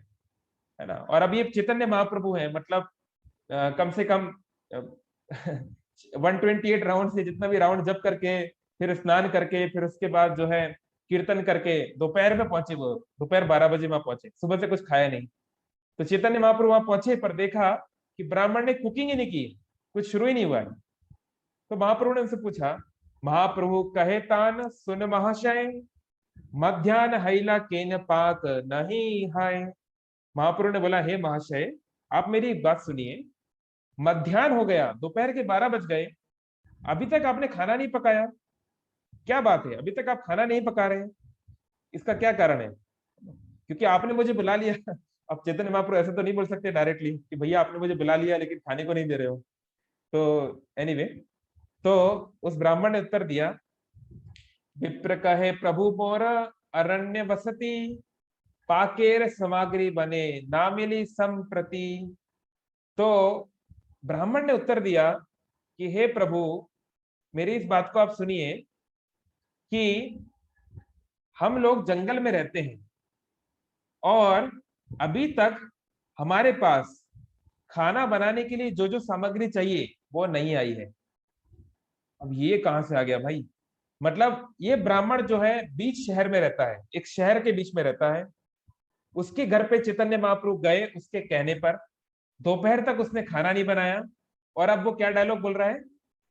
है ना, और अब ये चैतन्य महाप्रभु है, मतलब कम से कम 128 राउंड से जितना भी राउंड जप करके, फिर स्नान करके, फिर उसके बाद जो है कीर्तन करके दोपहर में पहुंचे। वो दोपहर 12 बजे वहां पहुंचे, सुबह से कुछ खाया नहीं। तो चैतन्य महाप्रभु वहां पहुंचे, पर देखा कि ब्राह्मण ने कुकिंग ही नहीं की, कुछ शुरू ही नहीं हुआ है। तो महाप्रभु ने उनसे पूछा, महाप्रभु कहे तान सुन महाशय, मध्यान्ह हैला केन पाक नहीं है। महाप्रभु ने बोला, हे महाशय, आप मेरी एक बात सुनिए। मध्याह्न हो गया, दोपहर के 12 बज गए, अभी तक आपने खाना नहीं पकाया। क्या बात है, अभी तक आप खाना नहीं पका रहे हैं? इसका क्या कारण है? क्योंकि आपने मुझे बुला लिया। अब चैतन्य महाप्रभु ऐसे तो नहीं बोल सकते डायरेक्टली कि भैया आपने मुझे बुला लिया लेकिन खाने को नहीं दे रहे हो। तो एनीवे, तो उस ब्राह्मण ने उत्तर दिया, विप्र कहे प्रभु मोर अरण्य बसती, पाकेर सामग्री बने ना मिली संप्रति। तो ब्राह्मण ने उत्तर दिया कि हे प्रभु, मेरी इस बात को आप सुनिए कि हम लोग जंगल में रहते हैं और अभी तक हमारे पास खाना बनाने के लिए जो जो सामग्री चाहिए वो नहीं आई है। अब ये कहां से आ गया भाई? मतलब ये ब्राह्मण जो है बीच शहर में रहता है, एक शहर के बीच में रहता है। उसके घर पे चैतन्य महाप्रभु गए उसके कहने पर, दोपहर तक उसने खाना नहीं बनाया, और अब वो क्या डायलॉग बोल रहा है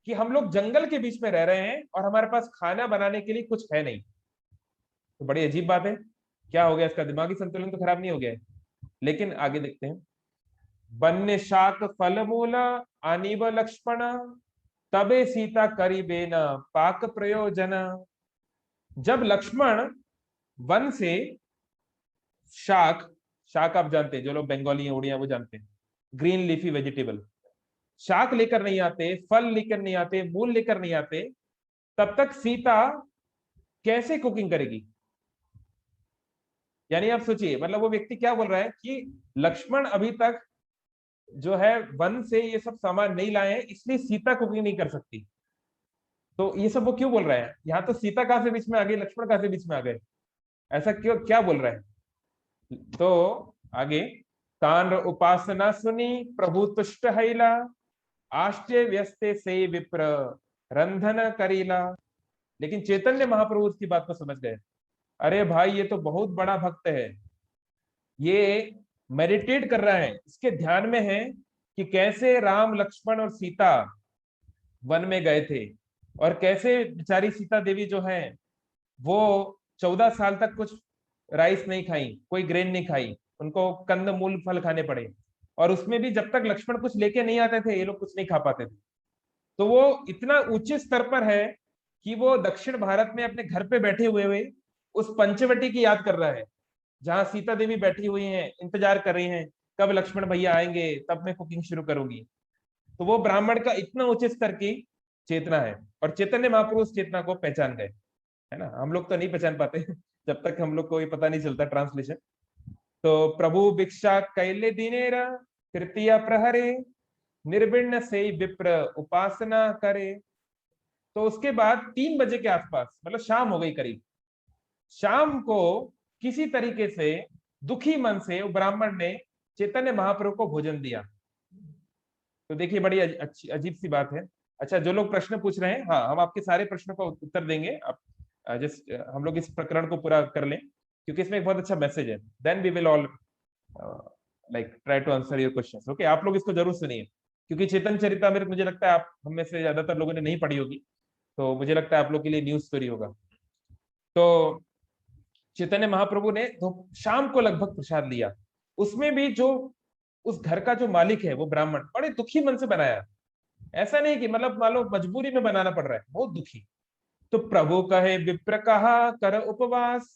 कि हम लोग जंगल के बीच में रह रहे हैं और हमारे पास खाना बनाने के लिए कुछ है नहीं। तो बड़ी अजीब बात है। क्या हो गया? इसका दिमागी संतुलन तो खराब नहीं हो गया है? लेकिन आगे देखते हैं। वन्य शाक फल मूला अनिव लक्ष्मण, तबे सीता करीबे न पाक प्रयोजन। जब लक्ष्मण वन से शाक, शाक आप जानते हैं, जो लोग बंगाली हैं, उड़िया, वो जानते हैं, ग्रीन लीफी वेजिटेबल, शाक लेकर नहीं आते, फल लेकर नहीं आते, मूल लेकर नहीं आते, तब तक सीता कैसे कुकिंग करेगी? यानी आप सोचिए, मतलब वो व्यक्ति क्या बोल रहा है कि लक्ष्मण अभी तक जो है वन से ये सब सामान नहीं लाए हैं, इसलिए सीता कुकिंग नहीं कर सकती। तो ये सब वो क्यों बोल रहा है? यहाँ तो सीता कहाँ से बीच में आ गई, लक्ष्मण कहाँ से बीच में आ गए? ऐसा क्यों, क्या बोल रहा है? तो आगे, तान उपासना सुनी प्रभु तुष्ट हैला, आश्चर्य व्यस्ते से विप्र रंधन करीला। लेकिन चैतन्य महाप्रभु उसकी बात को समझ गए। अरे भाई, ये तो बहुत बड़ा भक्त है, ये मेडिटेट कर रहा है, इसके ध्यान में है कि कैसे राम लक्ष्मण और सीता वन में गए थे, और कैसे बेचारी सीता देवी जो है वो 14 साल तक कुछ राइस नहीं खाई, कोई ग्रेन नहीं खाई, उनको कंद मूल फल खाने पड़े। और उसमें भी जब तक लक्ष्मण कुछ लेके नहीं आते थे, ये लोग कुछ नहीं खा पाते थे। तो वो इतना ऊंचे स्तर पर है कि वो दक्षिण भारत में अपने घर पे बैठे हुए हुए उस पंचवटी की याद कर रहा है, जहां सीता देवी बैठी हुई हैं, इंतजार कर रही हैं, कब लक्ष्मण भैया आएंगे, तब मैं कुकिंग शुरू करूंगी। तो वो ब्राह्मण का इतना ऊंचे स्तर की चेतना है, और चैतन्य महापुरुष चेतना को पहचान गए, है ना। हम लोग तो नहीं पहचान पाते जब तक हम लोग को ये पता नहीं चलता ट्रांसलेशन। तो प्रभु भिक्षा कैले दिनेरा तृतीय प्रहरे, निर्विण्ण से विप्र उपासना करे। तो उसके बाद 3 बजे के आसपास, मतलब शाम हो गई करीब, शाम को किसी तरीके से दुखी मन से वो ब्राह्मण ने चैतन्य महाप्रभु को भोजन दिया। तो देखिए, बड़ी अच्छी अजीब सी बात है। अच्छा, जो लोग प्रश्न पूछ रहे हैं, हाँ, हम आपके सारे प्रश्नों का उत्तर देंगे। आप जस्ट हम लोग इस प्रकरण को पूरा कर लें, क्योंकि इसमें एक बहुत अच्छा मैसेज है। Then we will all like try to answer your questions. Okay, आप लोग इसको जरूर सुनिए, क्योंकि चेतन चरितमृत मुझे लगता है आप हम में से ज्यादातर लोगों ने नहीं पढ़ी होगी, तो मुझे लगता है आप लोग के लिए न्यूज स्टोरी होगा। तो चैतन्य महाप्रभु ने तो शाम को लगभग प्रसाद लिया। उसमें भी जो उस घर का जो मालिक है वो ब्राह्मण बड़े दुखी मन से बनाया। ऐसा नहीं कि मतलब मान लो मजबूरी में बनाना पड़ रहा है, बहुत दुखी। तो प्रभु कहे विप्र कहा कर उपवास,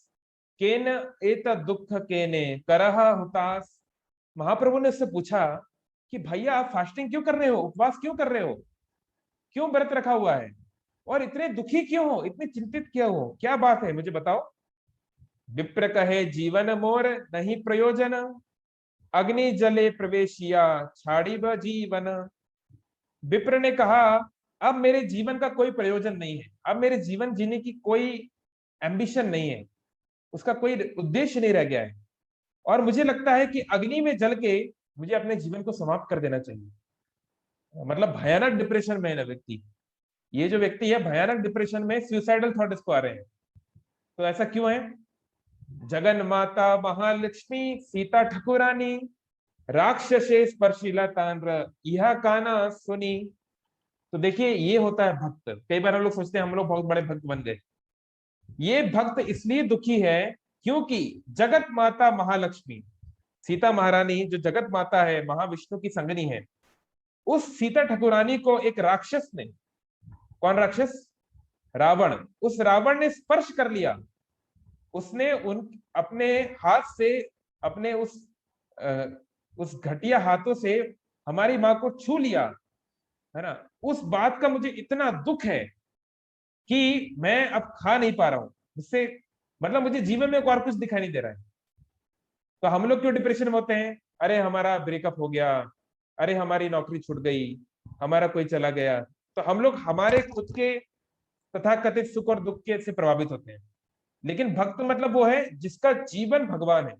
केन एत दुख केने करह हुतास। महाप्रभु ने उससे पूछा कि भैया आप फास्टिंग क्यों कर रहे हो, उपवास क्यों कर रहे हो, क्यों व्रत रखा हुआ है, और इतने दुखी क्यों हो, इतने चिंतित क्यों हो, क्या बात है, मुझे बताओ। विप्र कहे जीवन मोर नहीं प्रयोजन, अग्नि जले प्रवेशिया छाड़ी ब जीवन। विप्र ने कहा, अब मेरे जीवन का कोई प्रयोजन नहीं है, अब मेरे जीवन जीने की कोई एम्बिशन नहीं है, उसका कोई उद्देश्य नहीं रह गया है, और मुझे लगता है कि अग्नि में जल के मुझे अपने जीवन को समाप्त कर देना चाहिए। मतलब भयानक डिप्रेशन में है ना व्यक्ति, ये जो व्यक्ति है भयानक डिप्रेशन में, सुसाइडल थॉट इसको आ रहे हैं। तो ऐसा क्यों है? जगन माता महालक्ष्मी सीता ठकुरानी राक्षसे स्पर्शिला तांड्र यह काना सुनी। तो देखिए ये होता है भक्त। कई बार हम लोग सोचते हैं हम लोग बहुत बड़े भक्त बन गए। ये भक्त इसलिए दुखी है क्योंकि जगत माता महालक्ष्मी, सीता महारानी जो जगत माता है, महाविष्णु की संगनी है, उस सीता ठकुरानी को एक राक्षस ने, कौन राक्षस? रावण, उस रावण ने स्पर्श कर लिया। उसने उन अपने हाथ से, अपने उस घटिया हाथों से हमारी माँ को छू लिया, है ना। उस बात का मुझे इतना दुख है कि मैं अब खा नहीं पा रहा हूं, जिससे मतलब मुझे जीवन में और कुछ दिखाई नहीं दे रहा है। तो हम लोग क्यों डिप्रेशन में होते हैं? अरे हमारा ब्रेकअप हो गया, अरे हमारी नौकरी छूट गई, हमारा कोई चला गया। तो हम लोग हमारे खुद के तथाकथित सुख और दुख के से प्रभावित होते हैं। लेकिन भक्त मतलब वो है जिसका जीवन भगवान है,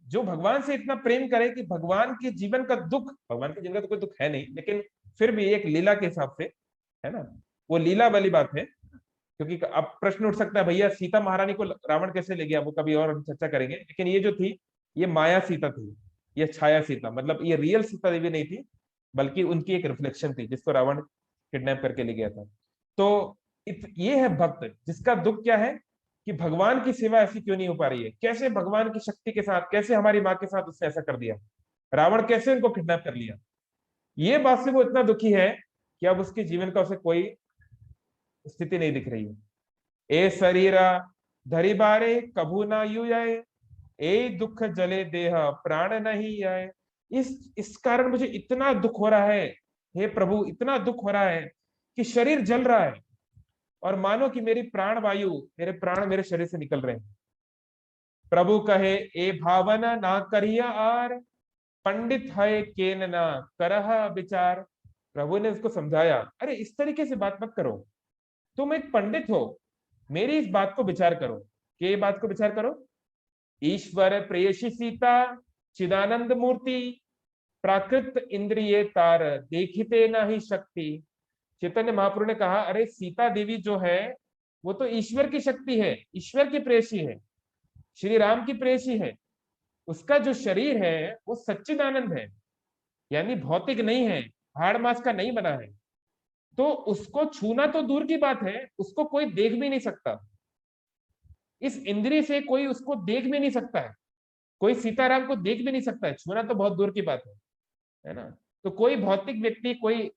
जो भगवान से इतना प्रेम करे कि भगवान के जीवन का दुख, भगवान के जीवन का तो कोई दुख है नहीं, लेकिन फिर भी एक लीला के हिसाब से, है ना, वो लीला वाली बात है। क्योंकि अब प्रश्न उठ सकता है भैया सीता महारानी को रावण कैसे ले गया, वो कभी और हम चर्चा करेंगे। लेकिन ये जो थी ये माया सीता थी, ये छाया सीता, मतलब ये रियल सीता देवी नहीं थी, बल्कि उनकी एक रिफ्लेक्शन थी जिसको रावण किडनैप करके ले गया था। तो ये है भक्त जिसका दुख क्या है कि भगवान की सेवा ऐसी क्यों नहीं हो पा रही है, कैसे भगवान की शक्ति के साथ, कैसे हमारी माँ के साथ उसने ऐसा कर दिया, रावण कैसे उनको किडनैप कर लिया। ये बात से वो इतना दुखी है कि अब उसके जीवन का उसे कोई स्थिति नहीं दिख रही है। ए शरीरा धरी बारे कभू ना यू आए, ए दुख जले देह प्राण नहीं आए। इस कारण मुझे इतना दुख हो रहा है, हे प्रभु इतना दुख हो रहा है कि शरीर जल रहा है और मानो कि मेरी प्राण वायु, मेरे प्राण मेरे शरीर से निकल रहे हैं। प्रभु कहे ए भावना ना करिया आर, पंडित है केन ना करह विचार। प्रभु ने उसको समझाया, अरे इस तरीके से बात मत करो, तुम एक पंडित हो, मेरी इस बात को विचार करो। कि बात को विचार करो, ईश्वर प्रेयसी सीता चिदानंद मूर्ति, प्राकृत इंद्रिय तार देखते ना ही शक्ति। चैतन्य महाप्रभु ने कहा, अरे सीता देवी जो है वो तो ईश्वर की शक्ति है, ईश्वर की प्रेयसी है, श्री राम की प्रेयसी है। उसका जो शरीर है वो सच्चिदानंद है, यानी भौतिक नहीं है, हाड़ मास का नहीं बना है। तो उसको छूना तो दूर की बात है, उसको कोई देख भी नहीं सकता, इस इंद्रिय से कोई उसको देख भी नहीं सकता है, कोई सीताराम को देख भी नहीं सकता है, छूना तो बहुत दूर की बात है ना। तो कोई भौतिक व्यक्ति, कोई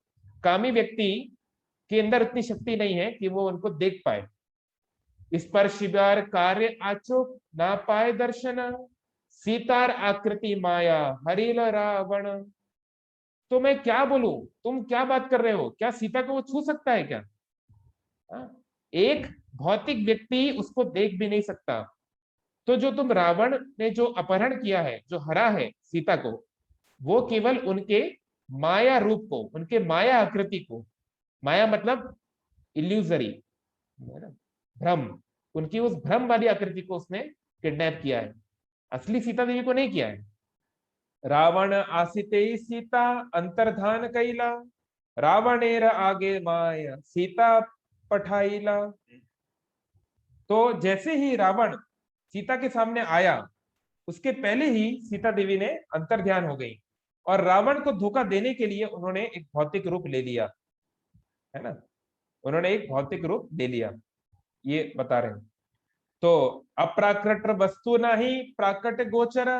कामी व्यक्ति के अंदर इतनी शक्ति नहीं है कि वो उनको देख पाए। इस पर शिवार कार्य आचो ना पाए दर्शन, सीतार आकृति माया हरिल रावण। तो मैं क्या बोलूं, तुम क्या बात कर रहे हो, क्या सीता को वो छू सकता है क्या? एक भौतिक व्यक्ति उसको देख भी नहीं सकता। तो जो तुम रावण ने जो अपहरण किया है, जो हरा है सीता को, वो केवल उनके माया रूप को, उनके माया आकृति को, माया मतलब इल्यूजरी, भ्रम, उनकी उस भ्रम वाली आकृति को उसने किडनैप किया है, असली सीता देवी को नहीं किया है। रावण आसिते सीता अंतर्धान कैला, रावणेर आगे माया सीता पठाइला। तो जैसे ही रावण सीता के सामने आया, उसके पहले ही सीता देवी ने अंतर ध्यान हो गई और रावण को धोखा देने के लिए उन्होंने एक भौतिक रूप ले लिया, है ना, उन्होंने एक भौतिक रूप ले लिया, ये बता रहे हैं। तो अप्राकृत वस्तु नहीं प्राकट गोचर,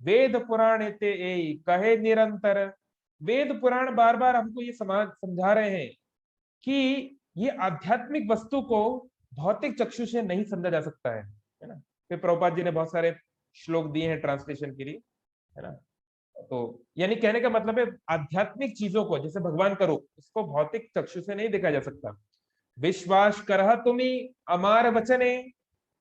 वेद पुराण ते कहे निरंतर। वेद पुराण बार बार हमको ये समझा रहे हैं कि ये आध्यात्मिक वस्तु को भौतिक चक्षु से नहीं समझा जा सकता है ना। फिर प्रभुपाद जी ने बहुत सारे श्लोक दिए हैं ट्रांसलेशन के लिए, है ना। तो यानी कहने का मतलब है आध्यात्मिक चीजों को, जैसे भगवान का रूप, उसको भौतिक चक्षु से नहीं देखा जा सकता। विश्वास करह तुम्ही अमार वचने,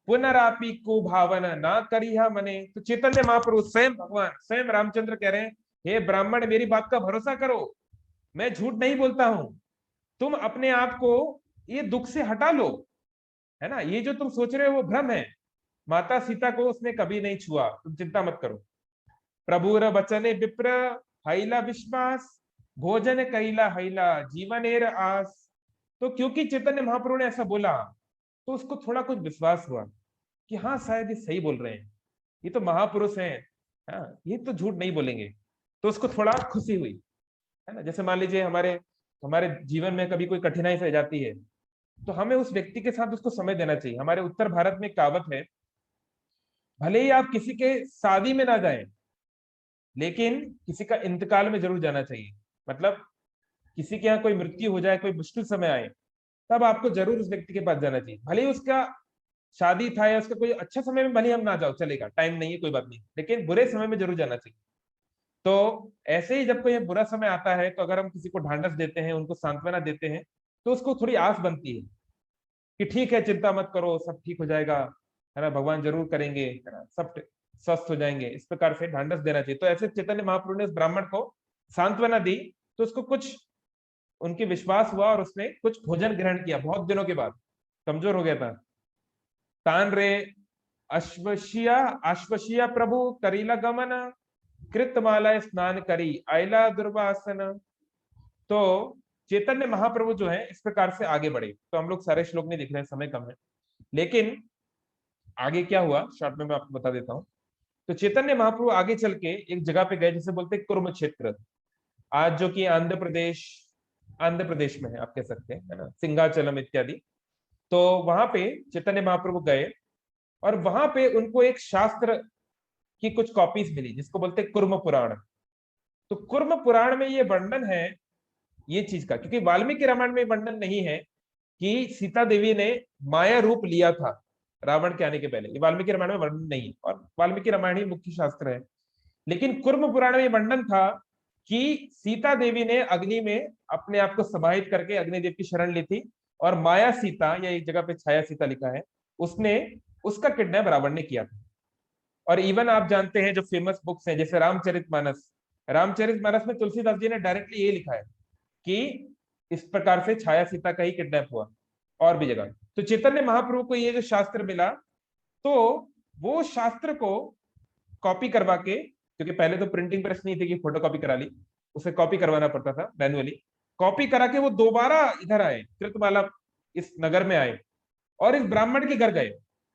पुनरापि को भावना ना करिहा मने। तो चैतन्य महाप्रभु स्वयं भगवान, स्वयं रामचंद्र कह रहे हैं, हे ब्राह्मण मेरी बात का भरोसा करो, मैं झूठ नहीं बोलता हूं, तुम अपने आप को ये दुख से हटा लो, है ना, ये जो तुम सोच रहे हो वो भ्रम है। माता सीता को उसने कभी नहीं छुआ, तुम चिंता मत करो। प्रभुर वचने विप्र हैला विश्वास, भोजन कैला हैला जीवनेर आस। तो क्योंकि चैतन्य महाप्रभु ने ऐसा बोला तो उसको थोड़ा कुछ विश्वास हुआ कि हाँ शायद ये सही बोल रहे हैं, ये तो महापुरुष हैं, हाँ ये तो झूठ नहीं बोलेंगे। तो उसको थोड़ा खुशी हुई, है ना। जैसे मान लीजिए हमारे हमारे जीवन में कभी कोई कठिनाई से जाती है तो हमें उस व्यक्ति के साथ उसको समय देना चाहिए। हमारे उत्तर भारत में एक कहावत है, भले ही आप किसी के शादी में ना जाएं लेकिन किसी का इंतकाल में जरूर जाना चाहिए। मतलब किसी के यहाँ कोई मृत्यु हो जाए, कोई मुश्किल समय आए, तब आपको जरूर उस व्यक्ति के पास जाना चाहिए। भले ही उसका शादी था या उसका कोई अच्छा समय में भले ही हम ना जाओ, चलेगा, टाइम नहीं है कोई बात नहीं, लेकिन बुरे समय में जरूर जाना चाहिए। तो ऐसे ही जब कोई बुरा समय आता है तो अगर हम किसी को ढांढस देते हैं, उनको सांत्वना देते हैं, तो उसको थोड़ी आस बनती है कि ठीक है चिंता मत करो, सब ठीक हो जाएगा, है ना, भगवान जरूर करेंगे, है ना, सब स्वस्थ हो जाएंगे। इस प्रकार से ढांढस देना चाहिए। तो ऐसे चैतन्य महाप्रभु ने उस ब्राह्मण को सांत्वना दी, तो उसको कुछ उनके विश्वास हुआ और उसने कुछ भोजन ग्रहण किया बहुत दिनों के बाद, कमजोर हो गया था। तान रे अश्वशिया अश्वशिया प्रभु करीला गमन, कृतमाला स्नान करी आयला दुर्वासन। तो चैतन्य महाप्रभु जो है इस प्रकार से आगे बढ़े। तो हम लोग सारे श्लोक नहीं दिख रहे हैं, समय कम है, लेकिन आगे क्या हुआ शॉर्ट में मैं आपको बता देता हूँ। तो चैतन्य महाप्रभु आगे चल के एक जगह पे गए जिसे बोलते हैं कुर्म क्षेत्र, आज जो कि आंध्र प्रदेश में है, आप कह सकते हैं, है ना, सिंहाचलम इत्यादि। तो वहां पे चैतन्य महाप्रभु गए और वहां पे उनको एक शास्त्र की कुछ कॉपीज मिली जिसको बोलते हैं कुर्म पुराण। तो कुर्म पुराण में ये वर्णन है ये चीज का, क्योंकि वाल्मीकि रामायण में वर्णन नहीं है कि सीता देवी ने माया रूप लिया था रावण के आने के पहले। ये वाल्मीकि रामायण में वर्णन नहीं है, और वाल्मीकि रामायण ही मुख्य शास्त्र है। लेकिन कुर्म पुराण में वर्णन था कि सीता देवी ने अग्नि में अपने आप को समाहित करके अग्निदेव की शरण ली थी, और माया सीता, या एक जगह पे छाया सीता लिखा है, उसने उसका किडनैप रावण ने किया था। और इवन आप जानते हैं जो फेमस बुक्स हैं जैसे रामचरितमानस, रामचरितमानस में तुलसीदास जी ने डायरेक्टली ये लिखा है कि इस प्रकार से छाया सीता का ही किडनैप हुआ। और भी जगह तो चैतन्य महाप्रभु को ये जो शास्त्र मिला, तो वो शास्त्र को कॉपी करवा के, क्योंकि पहले तो प्रिंटिंग प्रेस नहीं थी कि फोटो कॉपी करा ली, उसे कॉपी करवाना पड़ता था मैनुअली, कॉपी करा के वो दोबारा इधर आए, कृतमाला इस नगर में आए और इस ब्राह्मण के घर गए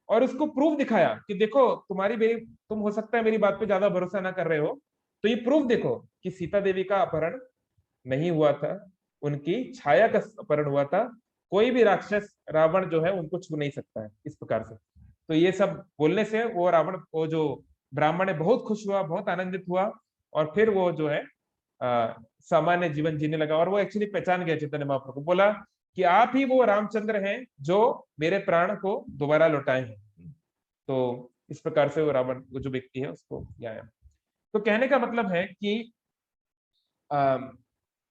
और उसको प्रूफ दिखाया कि देखो तुम्हारी मेरी, तुम हो सकता है मेरी बात पे ज्यादा भरोसा ना कर रहे हो, तो ये प्रूफ देखो कि सीता देवी का अपहरण नहीं हुआ था, उनकी छाया का अपहरण हुआ था। कोई भी राक्षस रावण जो है उनको छू नहीं सकता है, इस प्रकार से। तो ये सब बोलने से वो रावण, वो जो ब्राह्मण है, बहुत खुश हुआ, बहुत आनंदित हुआ, और फिर वो जो है सामान्य जीवन जीने लगा। और वो एक्चुअली पहचान गया चैतन्य महाप्रभु को, बोला कि आप ही वो रामचंद्र हैं जो मेरे प्राण को दोबारा लौटाए हैं। तो इस प्रकार से वो रावण, वो जो व्यक्ति है, उसको आया। तो कहने का मतलब है कि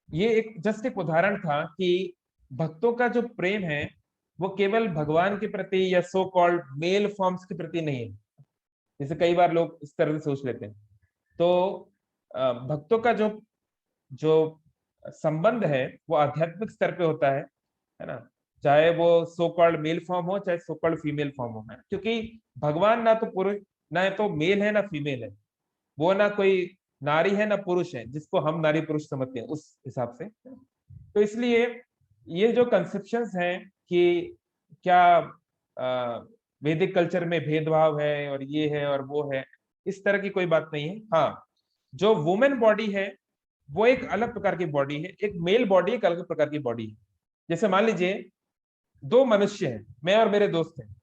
ये एक जस्ट एक उदाहरण था कि भक्तों का जो प्रेम है वो केवल भगवान के प्रति या सो कॉल्ड मेल फॉर्म्स के प्रति नहीं है, जैसे कई बार लोग इस तरह से सोच लेते हैं। तो भक्तों का जो जो संबंध है वो आध्यात्मिक स्तर पे होता है ना, चाहे वो सो कॉल्ड मेल फॉर्म हो चाहे सो कॉल्ड फीमेल फॉर्म हो, है, क्योंकि भगवान ना तो पुरुष, ना तो मेल है ना फीमेल है, वो ना कोई नारी है ना पुरुष है जिसको हम नारी पुरुष समझते हैं उस हिसाब से। तो इसलिए ये जो कंसेप्शंस हैं कि क्या वैदिक कल्चर में भेदभाव है और ये है और वो है, इस तरह की कोई बात नहीं है। हाँ, जो वुमेन बॉडी है वो एक अलग प्रकार की बॉडी है, एक मेल बॉडी एक अलग प्रकार की बॉडी है। जैसे मान लीजिए दो मनुष्य हैं, मैं और मेरे दोस्त हैं,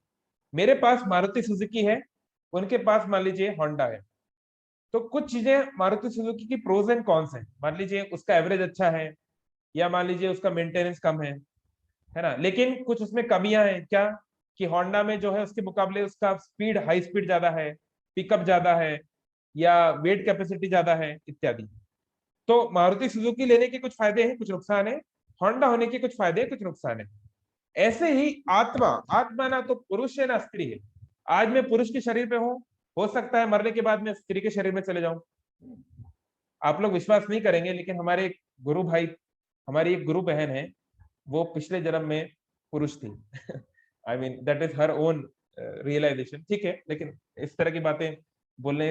मेरे पास मारुति सुजुकी है, उनके पास मान लीजिए होंडा है। तो कुछ चीजें मारुति सुजुकी की प्रोज एंड कॉन्स हैं, मान लीजिए उसका एवरेज अच्छा है या मान लीजिए उसका मेंटेनेंस कम है ना, लेकिन कुछ उसमें कमियां हैं क्या, कि होंडा में जो है उसके मुकाबले उसका स्पीड, हाई स्पीड ज्यादा है, पिकअप ज्यादा है, या वेट कैपेसिटी ज्यादा है इत्यादि। तो मारुति सुजुकी लेने के कुछ फायदे हैं, कुछ नुकसान है, होंडा होने के कुछ फायदे कुछ नुकसान है। ऐसे ही आत्मा, आत्मा ना तो पुरुष है ना स्त्री है। आज मैं पुरुष के शरीर पे हूं, हो सकता है मरने के बाद मैं स्त्री के शरीर में चले जाऊं। आप लोग विश्वास नहीं करेंगे लेकिन हमारे एक गुरु भाई, हमारी एक गुरु बहन है, वो पिछले जन्म में पुरुष थी। I mean that is her own realization, ठीक है, लेकिन इस तरह की बातें बोलने,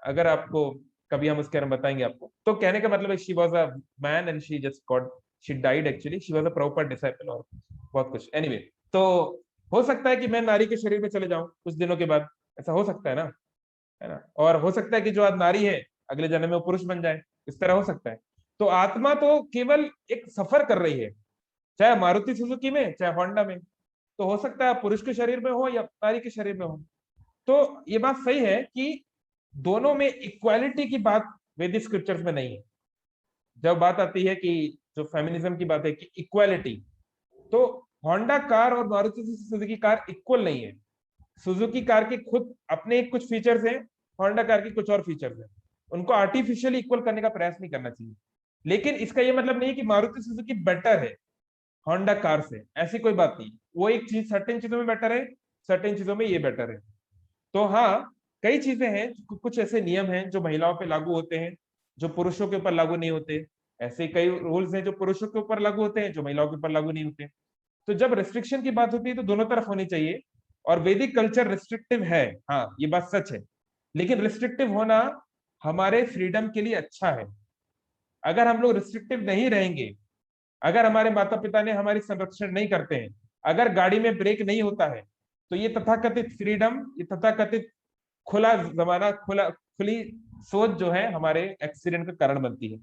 अगर आपको कभी हम उसके बारे में बताएंगे आपको। तो कहने का मतलब है she was a man and she just got, she died actually, she was a proper disciple और बहुत कुछ। एनीवे तो हो सकता है कि मैं नारी के शरीर में चले जाऊं कुछ दिनों के बाद, ऐसा हो सकता है ना। और हो सकता है कि जो आज नारी है अगले जन्म में वो पुरुष बन जाए, इस तरह हो सकता है। तो आत्मा तो केवल एक सफर कर रही है, चाहे मारुति सुजुकी में चाहे होंडा में। तो हो सकता है आप पुरुष के शरीर में हो या नारी के शरीर में हो। तो ये बात सही है कि दोनों में इक्वालिटी की बात वैदिक स्क्रिप्चर्स में नहीं है। जब बात आती है कि जो फेमिनिज्म की बात है कि इक्वालिटी, तो होंडा कार और मारुति सुजुकी कार इक्वल नहीं है। सुजुकी कार के खुद अपने कुछ फीचर्स हैं, होंडा कार के कुछ और फीचर्स हैं। उनको आर्टिफिशियली इक्वल करने का प्रयास नहीं करना चाहिए। लेकिन इसका ये मतलब नहीं है कि मारुति सुजुकी बेटर है होंडा कार से, ऐसी कोई बात नहीं। वो एक चीज सर्टेन चीजों में बेटर है, सर्टेन चीजों में ये बेटर है। तो हाँ, कई चीजें हैं, कुछ ऐसे नियम हैं जो महिलाओं पे लागू होते हैं जो पुरुषों के ऊपर लागू नहीं होते। ऐसे कई रूल्स हैं जो पुरुषों के ऊपर लागू होते हैं जो महिलाओं के ऊपर लागू नहीं होते। तो जब रिस्ट्रिक्शन की बात होती है तो दोनों तरफ होनी चाहिए। और वैदिक कल्चर रिस्ट्रिक्टिव है, हाँ ये बात सच है। लेकिन रिस्ट्रिक्टिव होना हमारे फ्रीडम के लिए अच्छा है। अगर हम लोग रिस्ट्रिक्टिव नहीं रहेंगे, अगर हमारे माता पिता ने हमारी संरक्षण नहीं करते हैं, अगर गाड़ी में ब्रेक नहीं होता है, तो ये तथाकथित फ्रीडम, ये तथाकथित खुला जमाना, खुली सोच जो है हमारे एक्सीडेंट का कारण बनती है।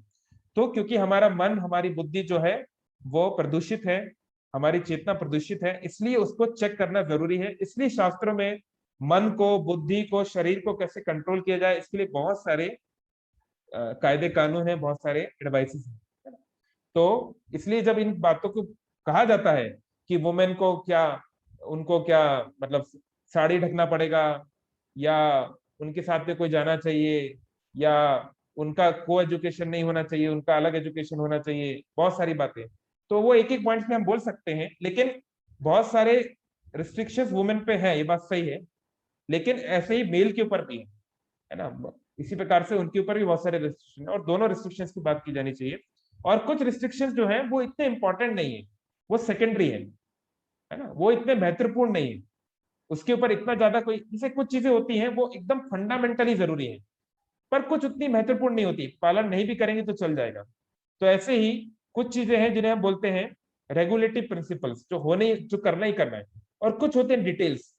तो क्योंकि हमारा मन, हमारी बुद्धि जो है वो प्रदूषित है, हमारी चेतना प्रदूषित है, इसलिए उसको चेक करना जरूरी है। इसलिए शास्त्रों में मन को, बुद्धि को, शरीर को कैसे कंट्रोल किया जाए, इसके लिए बहुत सारे कायदे कानून है, बहुत सारे एडवाइसेस है। तो इसलिए जब इन बातों को कहा जाता है कि वुमेन को क्या, उनको क्या मतलब साड़ी ढकना पड़ेगा, या उनके साथ में कोई जाना चाहिए, या उनका को एजुकेशन नहीं होना चाहिए, उनका अलग एजुकेशन होना चाहिए, बहुत सारी बातें। तो वो एक एक पॉइंट में हम बोल सकते हैं, लेकिन बहुत सारे रिस्ट्रिक्शंस वुमेन पे है, ये बात सही है। लेकिन ऐसे ही मेल के ऊपर भी है ना, इसी प्रकार से उनके ऊपर भी बहुत सारे रिस्ट्रिक्शन है, और दोनों रिस्ट्रिक्शंस की बात की जानी चाहिए। और कुछ रिस्ट्रिक्शंस जो है वो इतने इंपॉर्टेंट नहीं है, वो सेकेंडरी है ना, वो इतने महत्वपूर्ण नहीं है, उसके ऊपर इतना ज्यादा कोई, जैसे कुछ चीजें होती हैं वो एकदम फंडामेंटली जरूरी है, पर कुछ उतनी महत्वपूर्ण नहीं होती, पालन नहीं भी करेंगे तो चल जाएगा। तो ऐसे ही कुछ चीजें हैं जिन्हें हम बोलते हैं रेगुलेटिव प्रिंसिपल्स, जो होने, जो करना ही करना है। और कुछ होते हैं डिटेल्स,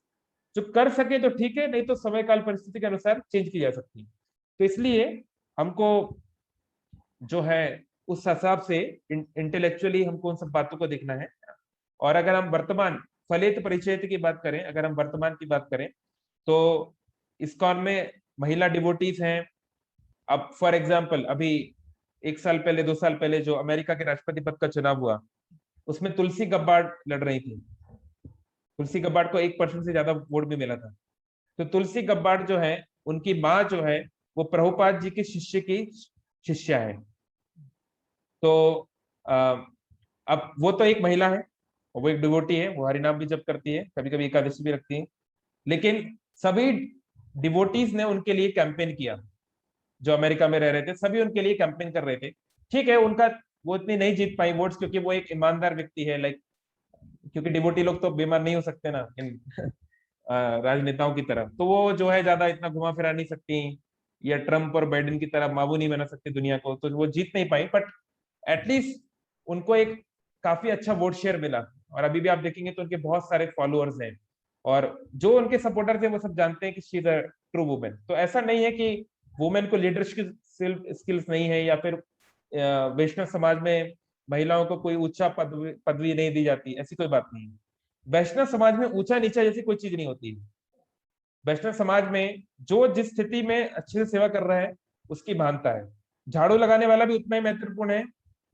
जो कर सके तो ठीक है, नहीं तो समय काल परिस्थिति के अनुसार चेंज की जा सकती है। तो इसलिए हमको जो है उस हिसाब से इंटेलेक्चुअली हमको उन सब बातों को देखना है। और अगर हम वर्तमान फलित परिचय की बात करें, अगर हम वर्तमान की बात करें, तो इस्कॉन में महिला डिवोटीज हैं। अब फॉर एग्जाम्पल अभी 1 साल पहले, 2 साल पहले जो अमेरिका के राष्ट्रपति पद का चुनाव हुआ, उसमें तुलसी गब्बार्ड लड़ रही थी। तुलसी गब्बार्ड को 1% से ज्यादा वोट भी मिला था। तो तुलसी गब्बार्ड जो है, उनकी माँ जो है वो प्रभुपाद जी के शिष्य की शिष्या है। तो अब वो तो एक महिला है, वो एक डिवोटी है, वो हरिनाम भी जप करती है, कभी कभी एकादशी भी रखती है। लेकिन सभी डिवोटीज ने उनके लिए कैंपेन किया, जो अमेरिका में रह रहे थे सभी उनके लिए कैंपेन कर रहे थे। ठीक है, उनका वो इतनी नहीं जीत पाई वोट्स, क्योंकि वो एक ईमानदार व्यक्ति है, लाइक, क्योंकि डिवोटी लोग तो बीमार नहीं हो सकते ना इन राजनेताओं की तरह, तो वो जो है ज्यादा इतना घुमा फिरा नहीं सकती, या ट्रम्प और बाइडेन की तरह माबू नहीं बना सकती दुनिया को, तो वो जीत नहीं पाई। बट एटलीस्ट उनको एक काफी अच्छा वोट शेयर मिला। और अभी भी आप देखेंगे तो उनके बहुत सारे फॉलोअर्स हैं, और जो उनके सपोर्टर थे वो सब जानते हैं कि she is a true women. तो ऐसा नहीं है कि वुमेन को लीडरशिप स्किल्स नहीं है, या फिर वैष्णव समाज में महिलाओं को कोई ऊंचा पदवी नहीं दी जाती, ऐसी कोई बात नहीं है। वैष्णव समाज में ऊंचा नीचा जैसी कोई चीज नहीं होती है। वैष्णव समाज में जो जिस स्थिति में अच्छे से सेवा कर रहा है उसकी महानता है। झाड़ू लगाने वाला भी उतना ही महत्वपूर्ण है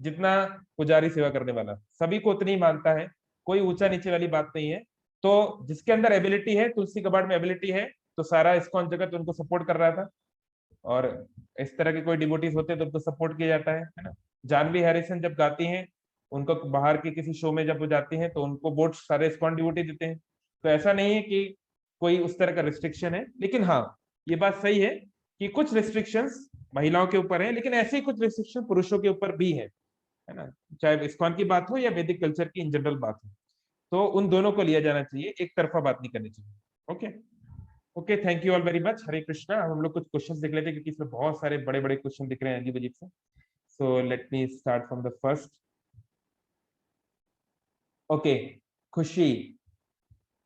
जितना पुजारी सेवा करने वाला, सभी को उतनी ही मानता है, कोई ऊंचा नीचे वाली बात नहीं है। तो जिसके अंदर एबिलिटी है, तुलसी कबाड़ में एबिलिटी है, तो सारा इस्कॉन जगत उनको सपोर्ट कर रहा था। और इस तरह के कोई डिवोटीज होते हैं तो उनको सपोर्ट किया जाता है ना। जानवी हैरिसन जब गाती हैं, उनको बाहर के किसी शो में जब वो जाती हैं तो उनको वोट सारे इस्कॉन डिवोटी देते हैं। तो ऐसा नहीं है कि कोई उस तरह का रिस्ट्रिक्शन है। लेकिन हाँ, ये बात सही है कि कुछ रिस्ट्रिक्शंस महिलाओं के ऊपर है, लेकिन ऐसे ही कुछ रिस्ट्रिक्शन पुरुषों के ऊपर भी है ना, चाहे इस्कॉन की बात हो या वैदिक कल्चर की इन जनरल बात हो। तो उन दोनों को लिया जाना चाहिए, एक तरफा बात नहीं करनी चाहिए। Okay, okay, thank you all very much. Hare Krishna. हम लोग कुछ क्वेश्चंस देख लेते हैं क्योंकि इसमें बहुत सारे बड़े बड़े क्वेश्चन दिख रहे हैं अजीब अजीब से। So let me start from the first. Okay, खुशी,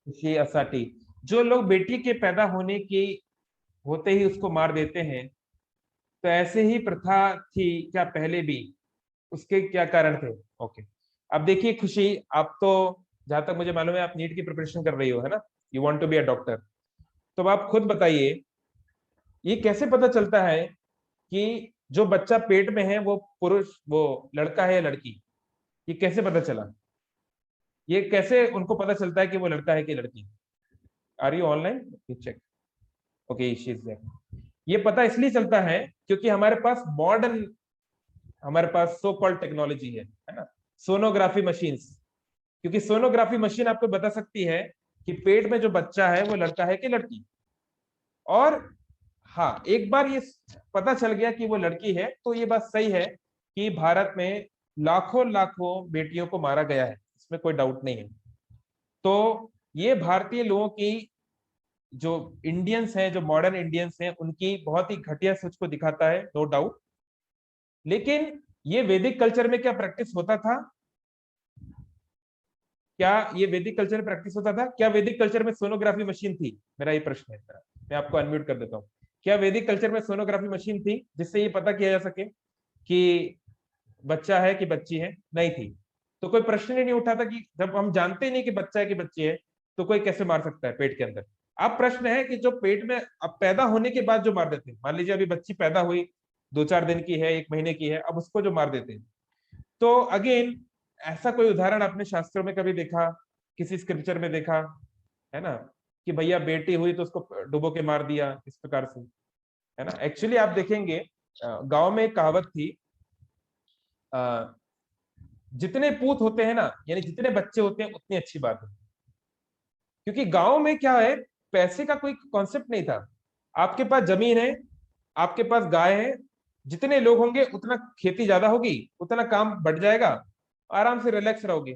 खुशी असाटी। जो लोग बेटी के पैदा होने की होते ही उसको मार देते हैं, तो ऐसे ही प्रथा थी क्या पहले भी? उसके क्या कारण थे? ओके, अब देखिए खुशी, आप तो जहां तक मुझे मालूम है आप नीट की प्रिपरेशन कर रही हो, है ना? You want to be a doctor. तो अब आप खुद बताइए, ये कैसे पता चलता है कि जो बच्चा पेट में है वो पुरुष, वो लड़का है या लड़की? ये कैसे पता चला? ये कैसे उनको पता चलता है कि वो लड़का है कि लड़की? Are you online? Check. Okay, she is there. ये पता इसलिए चलता है क्योंकि हमारे पास मॉडर्न, हमारे पास सो कॉल्ड टेक्नोलॉजी है ना? Sonography machines. क्योंकि सोनोग्राफी मशीन आपको बता सकती है कि पेट में जो बच्चा है वो लड़का है कि लड़की। और हाँ, एक बार ये पता चल गया कि वो लड़की है, तो ये बात सही है कि भारत में लाखों लाखों बेटियों को मारा गया है, इसमें कोई डाउट नहीं है। तो ये भारतीय लोगों की, जो इंडियंस हैं, जो मॉडर्न इंडियंस हैं, उनकी बहुत ही घटिया सोच को दिखाता है, नो डाउट। लेकिन ये वैदिक कल्चर में क्या प्रैक्टिस होता था? क्या ये वैदिक कल्चर में प्रैक्टिस होता था? क्या वैदिक कल्चर में सोनोग्राफी मशीन थी? मेरा ये प्रश्न है। मैं आपको अनम्यूट कर देता हूँ। क्या वैदिक कल्चर में सोनोग्राफी मशीन थी जिससे ये पता किया जा सके कि बच्चा है कि बच्ची है? नहीं थी। तो कोई प्रश्न ही नहीं उठा था कि जब हम जानते ही नहीं कि बच्चा है कि बच्ची है, तो कोई कैसे मार सकता है पेट के अंदर? अब प्रश्न है कि जो पेट में, अब पैदा होने के बाद जो मार देते हैं, मान लीजिए अभी बच्ची पैदा हुई, 2-4 दिन की है, 1 महीने की है, अब उसको जो मार देते हैं, तो अगेन ऐसा कोई उदाहरण आपने शास्त्रों में कभी देखा, किसी स्क्रिप्चर में देखा, है ना, कि भैया बेटी हुई तो उसको डुबो के मार दिया इस प्रकार से, है ना? एक्चुअली आप देखेंगे, गांव में एक कहावत थी, अ, जितने पूत होते हैं ना, यानी जितने बच्चे होते हैं उतनी अच्छी बात है। क्योंकि गांव में क्या है, पैसे का कोई कॉन्सेप्ट नहीं था। आपके पास जमीन है, आपके पास गाय है, जितने लोग होंगे उतना खेती ज्यादा होगी, उतना काम बढ़ जाएगा, आराम से रिलैक्स रहोगे।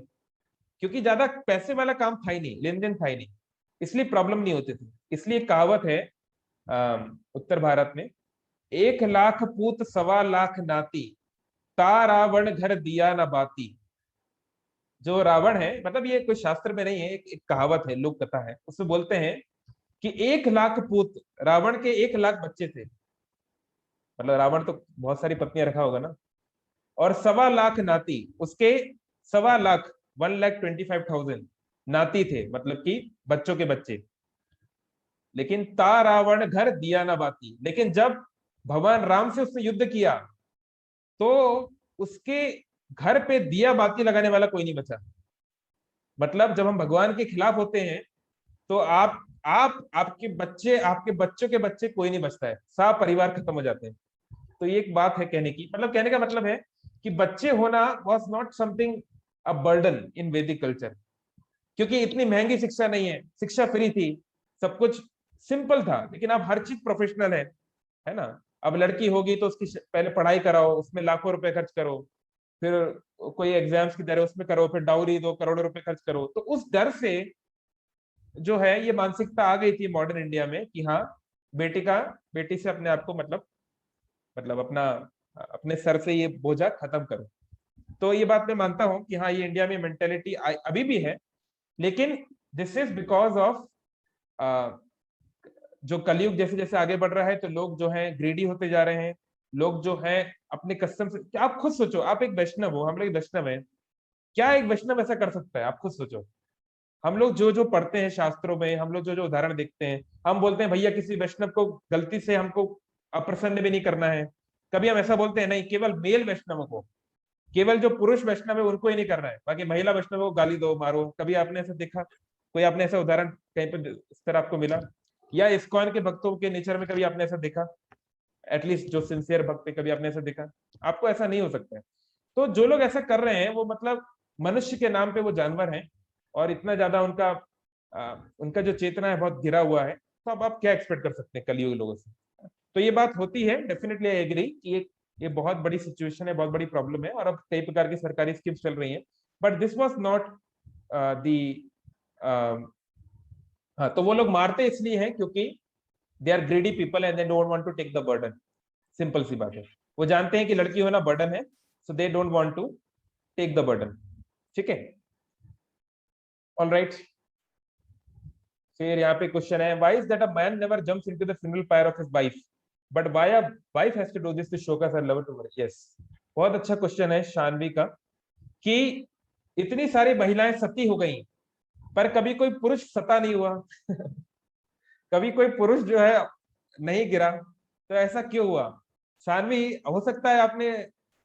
क्योंकि ज्यादा पैसे वाला काम था ही नहीं, लेन देन था ही नहीं, इसलिए प्रॉब्लम नहीं होती थी। इसलिए कहावत है उत्तर भारत में, 1 लाख पूत 1.25 लाख नाती, ता रावण घर दिया न बाती। जो रावण है, मतलब ये कोई शास्त्र में नहीं है, एक कहावत है, लोक कथा है, उसमें बोलते हैं कि 1 लाख पूत, रावण के 1 लाख बच्चे थे, मतलब रावण तो बहुत सारी पत्नियां रखा होगा ना, और 1.25 लाख नाती, उसके 1.25 लाख, 1,25,000 नाती थे, मतलब कि बच्चों के बच्चे। लेकिन ता रावण घर दिया ना बाती, लेकिन जब भगवान राम से उसने युद्ध किया, तो उसके घर पे दिया बाती लगाने वाला कोई नहीं बचा। मतलब जब हम भगवान के खिलाफ होते हैं, तो आप आपके बच्चे, आपके बच्चों के बच्चे, कोई नहीं बचता है, सब परिवार खत्म हो जाते हैं। तो ये एक बात है कहने की, मतलब कहने का मतलब है कि बच्चे होना was not something a burden इन वैदिक कल्चर। क्योंकि इतनी महंगी शिक्षा नहीं है, शिक्षा फ्री थी, सब कुछ सिंपल था। लेकिन अब हर चीज प्रोफेशनल है ना? अब लड़की होगी तो उसकी पहले पढ़ाई कराओ, उसमें लाखों रुपए खर्च करो, फिर कोई एग्जाम्स की तरह उसमें करो, फिर डाउरी दो, करोड़ों रुपए खर्च करो। तो उस डर से जो है ये मानसिकता आ गई थी मॉडर्न इंडिया में कि हाँ, बेटी का, बेटी से अपने आप को मतलब अपना, अपने सर से ये बोझा खत्म करो। तो ये बात मैं मानता हूं कि हाँ, ये इंडिया में मेंटेलिटी अभी भी है। लेकिन दिस इज बिकॉज ऑफ जो कलयुग जैसे जैसे आगे बढ़ रहा है, तो लोग जो हैं ग्रीडी होते जा रहे हैं। लोग जो हैं अपने कस्टम से, क्या आप खुद सोचो, आप एक वैष्णव हो, हम लोग एक वैष्णव है, क्या एक वैष्णव ऐसा कर सकता है? आप खुद सोचो। हम लोग जो जो पढ़ते हैं शास्त्रों में, हम लोग जो जो उदाहरण देखते हैं, हम बोलते हैं भैया किसी वैष्णव को गलती से हमको अप्रसन्न भी नहीं करना है। कभी हम ऐसा बोलते हैं? नहीं, केवल मेल वैष्णवों को, केवल जो पुरुष वैष्णव है उनको ही नहीं करना है, बाकी महिला वैष्णवों को गाली दो, मारो। कभी आपने ऐसा देखा? कोई आपने ऐसा उदाहरण कहीं पे इस तरह आपको मिला? या इस्कॉन के भक्तों के नेचर में कभी आपने ऐसा देखा? एटलीस्ट जो सिंसियर भक्त है, कभी आपने ऐसा देखा? आपको ऐसा नहीं हो सकता है। तो जो लोग ऐसा कर रहे हैं वो मतलब मनुष्य के नाम पे वो जानवर हैं, और इतना ज्यादा उनका उनका जो चेतना है बहुत गिरा हुआ है। तो अब आप क्या एक्सपेक्ट कर सकते हैं कलयुग लोगों से? तो ये बात होती है, डेफिनेटली आई एग्री कि ये बहुत बड़ी सिचुएशन है, बहुत बड़ी प्रॉब्लम है, और अब कई प्रकार की सरकारी स्कीम्स चल रही हैं। But this was not the, हाँ, तो वो लोग मारते इसलिए हैं क्योंकि they are greedy people and they don't want to take the burden. Simple सी बात है, वो जानते हैं कि लड़की होना बर्डन है, so they don't want to take the burden. ठीक है, ऑल राइट। फिर यहाँ पे क्वेश्चन है, why is that a man never jumps into the funeral pyre of his wife but why a wife has to do this to show her love to her. Yes, बहुत अच्छा question है शानवी का, कि इतनी सारी महिलाएं सती हो गई पर कभी कोई पुरुष सता नहीं हुआ कभी कोई पुरुष जो है नहीं गिरा, तो ऐसा क्यों हुआ? शानवी, हो सकता है आपने,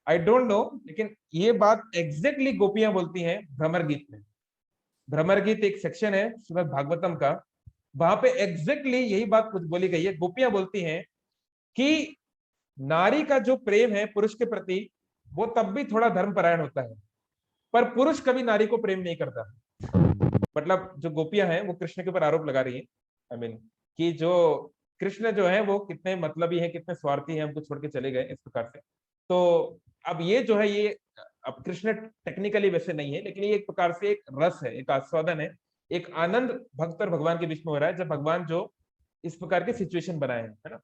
आई डोंट नो, लेकिन ये बात एग्जैक्टली गोपियां बोलती हैं भ्रमर गीत में। भ्रमर गीत एक सेक्शन है श्रीमद् भागवतम का, वहां पे एग्जैक्टली यही बात कुछ बोली गई है। गोपियां बोलती हैं कि नारी का जो प्रेम है पुरुष के प्रति, वो तब भी थोड़ा धर्मपरायण होता है, पर पुरुष कभी नारी को प्रेम नहीं करता। मतलब जो गोपियां हैं वो कृष्ण के ऊपर आरोप लगा रही है, आई मीन कि जो कृष्ण जो है वो कितने मतलबी है, कितने स्वार्थी है, हमको छोड़ के चले गए इस प्रकार से। तो अब ये जो है, ये अब कृष्ण टेक्निकली वैसे नहीं है, लेकिन ये एक प्रकार से एक रस है, एक आस्वादन है, एक आनंद भक्त और भगवान के बीच में हो रहा है, जब भगवान जो इस प्रकार के सिचुएशन बनाए हैं, है ना।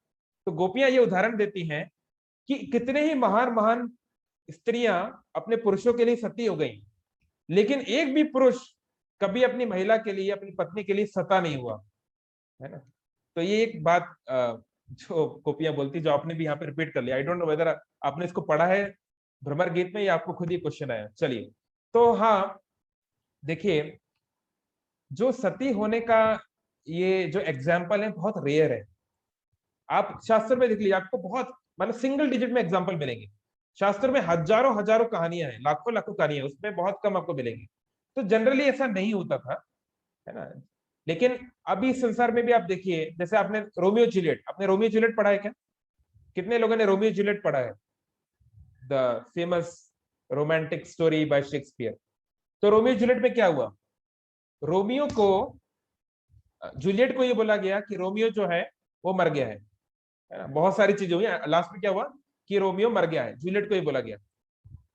तो गोपियां ये उदाहरण देती हैं कि कितने ही महान महान स्त्रियां अपने पुरुषों के लिए सती हो गई, लेकिन एक भी पुरुष कभी अपनी महिला के लिए, अपनी पत्नी के लिए सता नहीं हुआ, है ना। तो ये एक बात जो गोपियां बोलती, जो आपने भी यहाँ पे रिपीट कर लिया। आई डोंट नो वेदर आपने इसको पढ़ा है भ्रमर गीत में या आपको खुद ही क्वेश्चन आया। चलिए, तो हाँ, देखिए, जो सती होने का ये जो एग्जाम्पल है बहुत रेयर है। आप शास्त्र में देख लीजिए, आपको बहुत मतलब सिंगल डिजिट में एग्जाम्पल मिलेंगे। शास्त्र में हजारों हजारों कहानियां हैं, लाखों लाखों कहानियां, उसमें बहुत कम आपको मिलेंगी। तो जनरली ऐसा नहीं होता था, है ना। लेकिन अभी इस संसार में भी आप देखिए, जैसे आपने रोमियो जूलियट, आपने रोमियो जूलियट पढ़ा है क्या? कितने लोगों ने रोमियो जूलियट पढ़ा है? The famous romantic story by Shakespeare. तो रोमियो जूलियट में क्या हुआ? रोमियो को, जूलियट को ये बोला गया कि रोमियो जो है वो मर गया है ना। बहुत सारी चीजें हुई, लास्ट में क्या हुआ कि रोमियो मर गया है, जूलियट को ये बोला गया।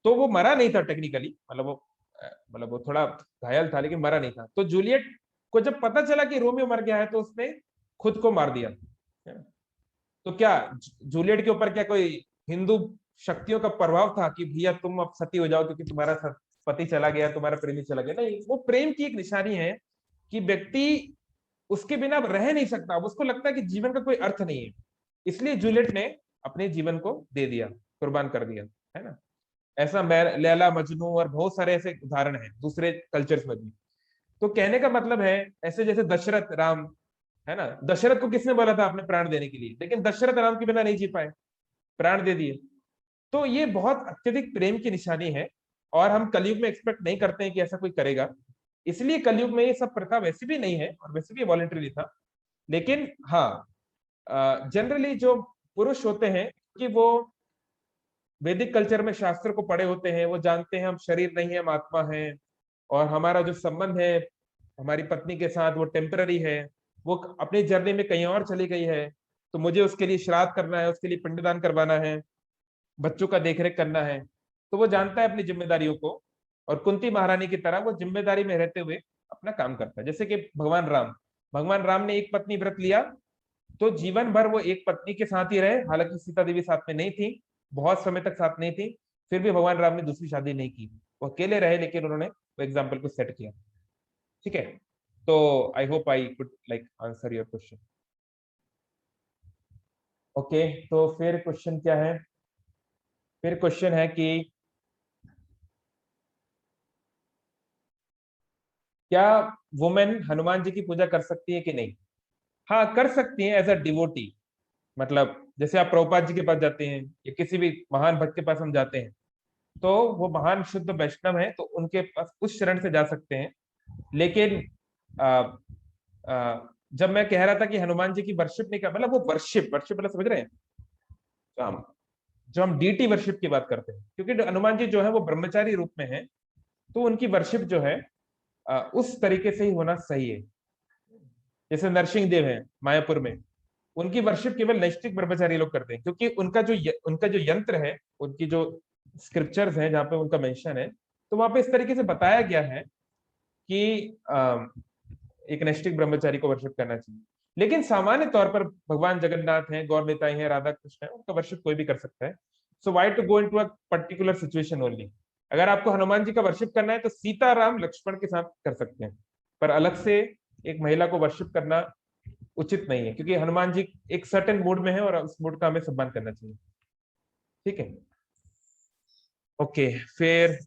तो वो मरा नहीं था टेक्निकली, मतलब वो थोड़ा घायल था, लेकिन मरा नहीं था। तो जूलियट को जब पता चला कि रोमियो मर गया है, तो उसने खुद को मार दिया। तो क्या जूलियट के ऊपर क्या कोई हिंदू शक्तियों का प्रभाव था कि भैया तुम अब सती हो जाओ क्योंकि तुम्हारा पति चला गया, तुम्हारा प्रेमी चला गया? नहीं, वो प्रेम की एक निशानी है कि व्यक्ति उसके बिना रह नहीं सकता, उसको लगता है कि जीवन का कोई अर्थ नहीं है, इसलिए जूलियट ने अपने जीवन को दे दिया, कुर्बान कर दिया, है ना। ऐसा लैला मजनू और बहुत सारे ऐसे उदाहरण हैं दूसरे कल्चर्स में भी। तो कहने का मतलब है, ऐसे जैसे दशरथ राम, है ना, दशरथ को किसने बोला था अपने प्राण देने के लिए, लेकिन दशरथ राम के बिना नहीं जी पाए, प्राण दे दिए। तो ये बहुत अत्यधिक प्रेम की निशानी है, और हम कलयुग में एक्सपेक्ट नहीं करते हैं कि ऐसा कोई करेगा। इसलिए कलयुग में ये सब प्रथा वैसे भी नहीं है, और वैसे भी वॉलंटरी था। लेकिन हाँ, जनरली जो पुरुष होते हैं कि वो वैदिक कल्चर में शास्त्र को पढ़े होते हैं, वो जानते हैं हम शरीर नहीं है, हम आत्मा है, और हमारा जो संबंध है हमारी पत्नी के साथ वो टेम्पररी है, वो अपनी जर्नी में कहीं और चली गई है, तो मुझे उसके लिए श्राद्ध करना है, उसके लिए पिंडदान करवाना है, बच्चों का देखरेख करना है। तो वो जानता है अपनी जिम्मेदारियों को, और कुंती महारानी की तरह वो जिम्मेदारी में रहते हुए अपना काम करता है। जैसे कि भगवान राम ने एक पत्नी व्रत लिया, तो जीवन भर वो एक पत्नी के साथ ही रहे। हालांकि सीता देवी साथ में नहीं थी, बहुत समय तक साथ नहीं थी, फिर भी भगवान राम ने दूसरी शादी नहीं की, वो अकेले रहे, लेकिन उन्होंने वो एग्जाम्पल को सेट किया। ठीक है, तो I hope I could like answer your question. Okay, तो फिर क्वेश्चन क्या है? फिर क्वेश्चन है कि क्या वुमेन हनुमान जी की पूजा कर सकती है कि नहीं? हाँ, कर सकती है एज अ डिवोटी। मतलब जैसे आप प्रभुपाद जी के पास जाते हैं या किसी भी महान भक्त के पास हम जाते हैं, तो वो महान शुद्ध वैष्णव है, तो उनके पास उस शरण से जा सकते हैं। लेकिन आ, जब मैं कह रहा था कि हनुमान जी की वर्शिप नहीं कर, मतलब वो वर्शिप वर्शिप मतलब समझ रहे हैं, तो हम जो हम डीटी वर्शिप की बात करते हैं, क्योंकि हनुमान जी जो है वो ब्रह्मचारी रूप में है, तो उनकी वर्शिप जो है उस तरीके से ही होना सही है। जैसे नरसिंह देव है मायापुर में, उनकी वर्शिप केवल नैष्ठिक ब्रह्मचारी लोग करते हैं, क्योंकि उनका जो यंत्र है, उनकी जो स्क्रिप्चर्स है जहाँ पे उनका मेंशन है, तो वहां पे इस तरीके से बताया गया है कि एक नैष्ठिक ब्रह्मचारी को वर्शिप करना चाहिए। लेकिन सामान्य तौर पर भगवान जगन्नाथ हैं, गौर निताई हैं, राधा कृष्ण है, उनका वर्शिप कोई भी कर सकता है। So why to go into a particular situation only. अगर आपको हनुमान जी का वर्शिप करना है तो सीता राम लक्ष्मण के साथ कर सकते हैं, पर अलग से एक महिला को वर्शिप करना उचित नहीं है, क्योंकि हनुमान जी एक सर्टेन मूड में है और उस मूड का हमें सम्मान करना चाहिए। ठीक है, ओके। फिर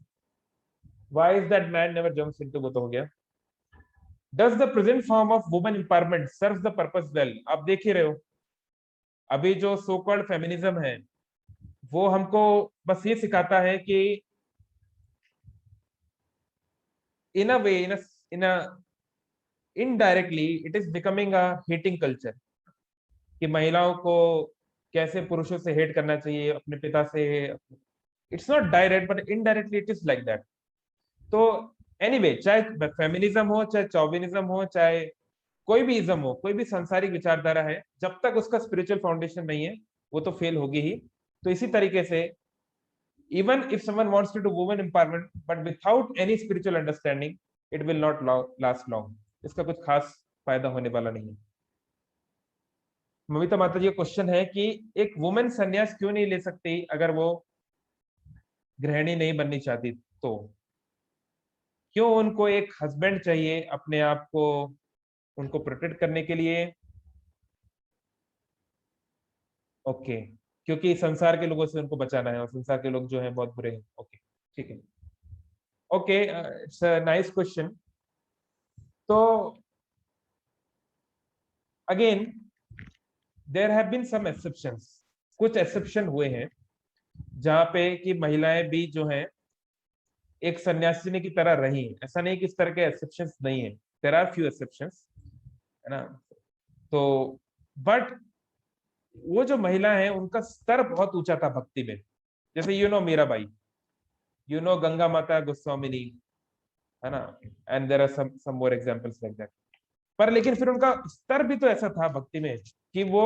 why is that man never jumps into, वो तो हो गया। Does the present form of women empowerment serve the purpose well. आप देख ही रहे हो, अभी जो सो कॉल्ड फेमिनिज्म है वो हमको बस ये सिखाता है कि in a way, in a indirectly it is becoming a hating culture, कि महिलाओं को कैसे पुरुषों से हेट करना चाहिए, अपने पिता से। It's not direct but indirectly it is like that. तो एनीवे, चाहे फेमिनिज्म हो, चाहे चौविनिज्म हो, चाहे कोई भी इज्म हो, कोई भी सांसारिक विचारधारा है, जब तक उसका स्पिरिचुअल फाउंडेशन नहीं है वो तो फेल होगी ही। तो इसी तरीके से even if someone wants to do women empowerment but without any spiritual understanding, it will not last long। इसका कुछ खास फायदा होने वाला नहीं है। ममिता माता जी का क्वेश्चन है कि एक वुमेन संन्यास क्यों नहीं ले सकती अगर वो गृहिणी नहीं बननी चाहती तो? क्यों उनको एक हस्बैंड चाहिए अपने आप को उनको प्रोटेक्ट करने के लिए? ओके, क्योंकि संसार के लोगों से उनको बचाना है और संसार के लोग जो हैं बहुत बुरे हैं। ओके, ठीक है। Okay, it's a nice question. तो again there have been some exceptions, कुछ एक्सेप्शन हुए हैं जहां पे कि महिलाएं भी जो हैं एक सन्यासिनी की तरह रही। ऐसा नहीं कि इस तरह के एक्सेप्शंस नहीं है, देयर आर फ्यू एक्सेप्शंस, है ना। तो बट वो जो महिला है उनका स्तर बहुत ऊंचा था भक्ति में, जैसे मीराबाई, गंगा माता गोस्वामिनी, है ना, and there are some more examples like that. पर लेकिन फिर उनका स्तर भी तो ऐसा था भक्ति में कि वो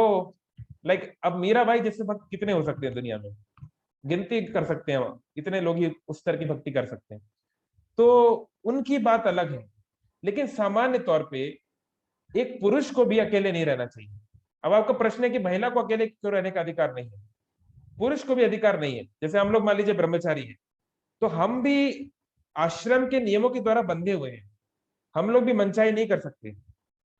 अब मीराबाई जैसे भक्त कितने हो सकते हैं दुनिया में, गिनती कर सकते हैं कितने लोग ही उस स्तर की भक्ति कर सकते हैं। तो उनकी बात अलग है, लेकिन सामान्य तौर पे एक पुरुष को भी अकेले नहीं रहना चाहिए। अब आपका प्रश्न है कि महिला को अकेले क्यों रहने का अधिकार नहीं है? पुरुष को भी अधिकार नहीं है। जैसे हम लोग मान लीजिए ब्रह्मचारी हैं, तो हम भी आश्रम के नियमों के द्वारा बंधे हुए हैं, हम लोग भी मनचाही नहीं कर सकते।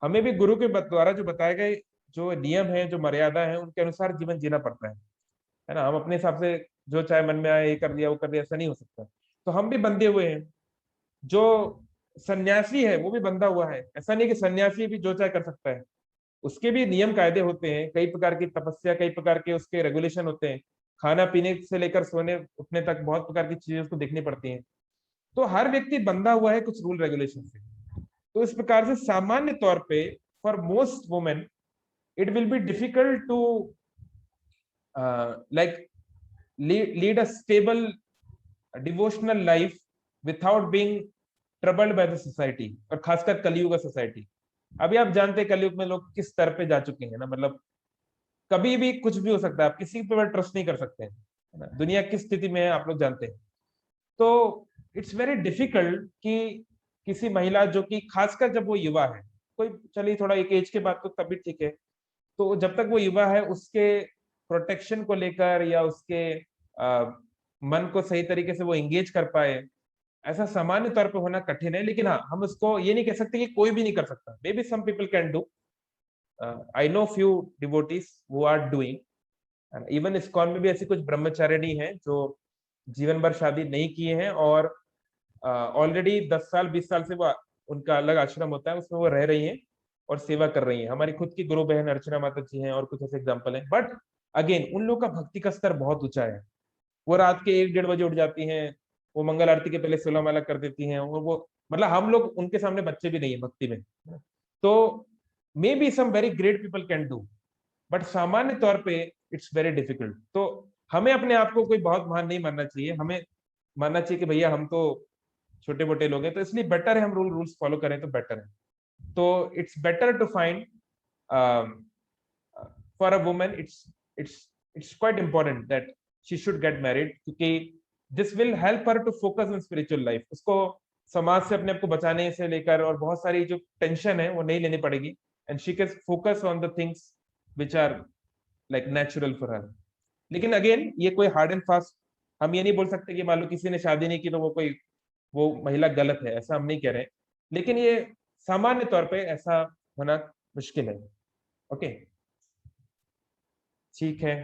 हमें भी गुरु के द्वारा जो बताए गए जो नियम है, जो मर्यादा है, उनके अनुसार जीवन जीना पड़ता है ना। हम अपने हिसाब से जो चाहे मन में आए ये कर दिया वो कर दिया, ऐसा नहीं हो सकता। तो हम भी बंधे हुए हैं। जो सन्यासी है वो भी बंधा हुआ है, ऐसा नहीं कि सन्यासी भी जो चाहे कर सकता है। उसके भी नियम कायदे होते हैं, कई प्रकार की तपस्या, कई प्रकार के उसके रेगुलेशन होते हैं। खाना पीने से लेकर सोने उठने तक बहुत प्रकार की चीजें उसको देखनी पड़ती हैं। तो हर व्यक्ति बंधा हुआ है कुछ रूल रेगुलेशन से। तो इस प्रकार से सामान्य तौर पे for most women it will be difficult to like lead a stable devotional life without being troubled by the society, और खासकर कलयुग सोसाइटी। अभी आप जानते हैं कलयुग में लोग किस स्तर पे जा चुके हैं ना, कभी भी कुछ भी हो सकता है, आप किसी पे ट्रस्ट नहीं कर सकते हैं, है ना। दुनिया किस स्थिति में है आप लोग जानते हैं। तो इट्स वेरी डिफिकल्ट कि किसी महिला जो कि खासकर जब वो युवा है, कोई चलिए थोड़ा एक एज के बाद तो तभी ठीक है, तो जब तक वो युवा है उसके प्रोटेक्शन को लेकर या उसके मन को सही तरीके से वो एंगेज कर पाए, ऐसा सामान्य तौर पे होना कठिन है। लेकिन हाँ, हम उसको ये नहीं कह सकते कि कोई भी नहीं कर सकता। Maybe some people can do. I know few devotees who are doing. Even ISKCON में भी ऐसी कुछ ब्रह्मचारिणी हैं जो जीवन भर शादी नहीं किए हैं और ऑलरेडी 10 साल 20 साल से वो उनका अलग आश्रम होता है, उसमें वो रह रही हैं और सेवा कर रही हैं। हमारी खुद की गुरु बहन अर्चना माता जी हैं और कुछ ऐसे एग्जाम्पल हैं। बट अगेन उन लोगों का भक्ति का स्तर बहुत ऊंचा है। वो रात के 1-1:30 बजे उठ जाती हैं, वो मंगल आरती के पहले 16 माला कर देती हैं, और वो हम लोग उनके सामने बच्चे भी नहीं है भक्ति में। तो maybe some very great people can do, but सामान्य तौर पे इट्स वेरी डिफिकल्ट। तो हमें अपने आप को कोई बहुत महान नहीं मानना चाहिए, हमें मानना चाहिए कि भैया हम तो छोटे मोटे लोग हैं, तो इसलिए बेटर है हम रूल्स फॉलो करें तो बेटर है। तो it's better to find for a woman, it's it's quite important that she should get married, क्योंकि this will help her to focus on spiritual life. उसको समाज से अपने आप को बचाने से लेकर और बहुत सारी जो टेंशन है वो नहीं लेनी पड़ेगी, and she can focus on the things which are like natural for her. लेकिन अगेन ये कोई हार्ड एंड फास्ट हम ये नहीं बोल सकते कि मान लो किसी ने शादी नहीं की तो वो महिला गलत है, ऐसा हम नहीं कह रहे, लेकिन ये सामान्य तौर पे ऐसा होना मुश्किल है। ओके, ठीक है,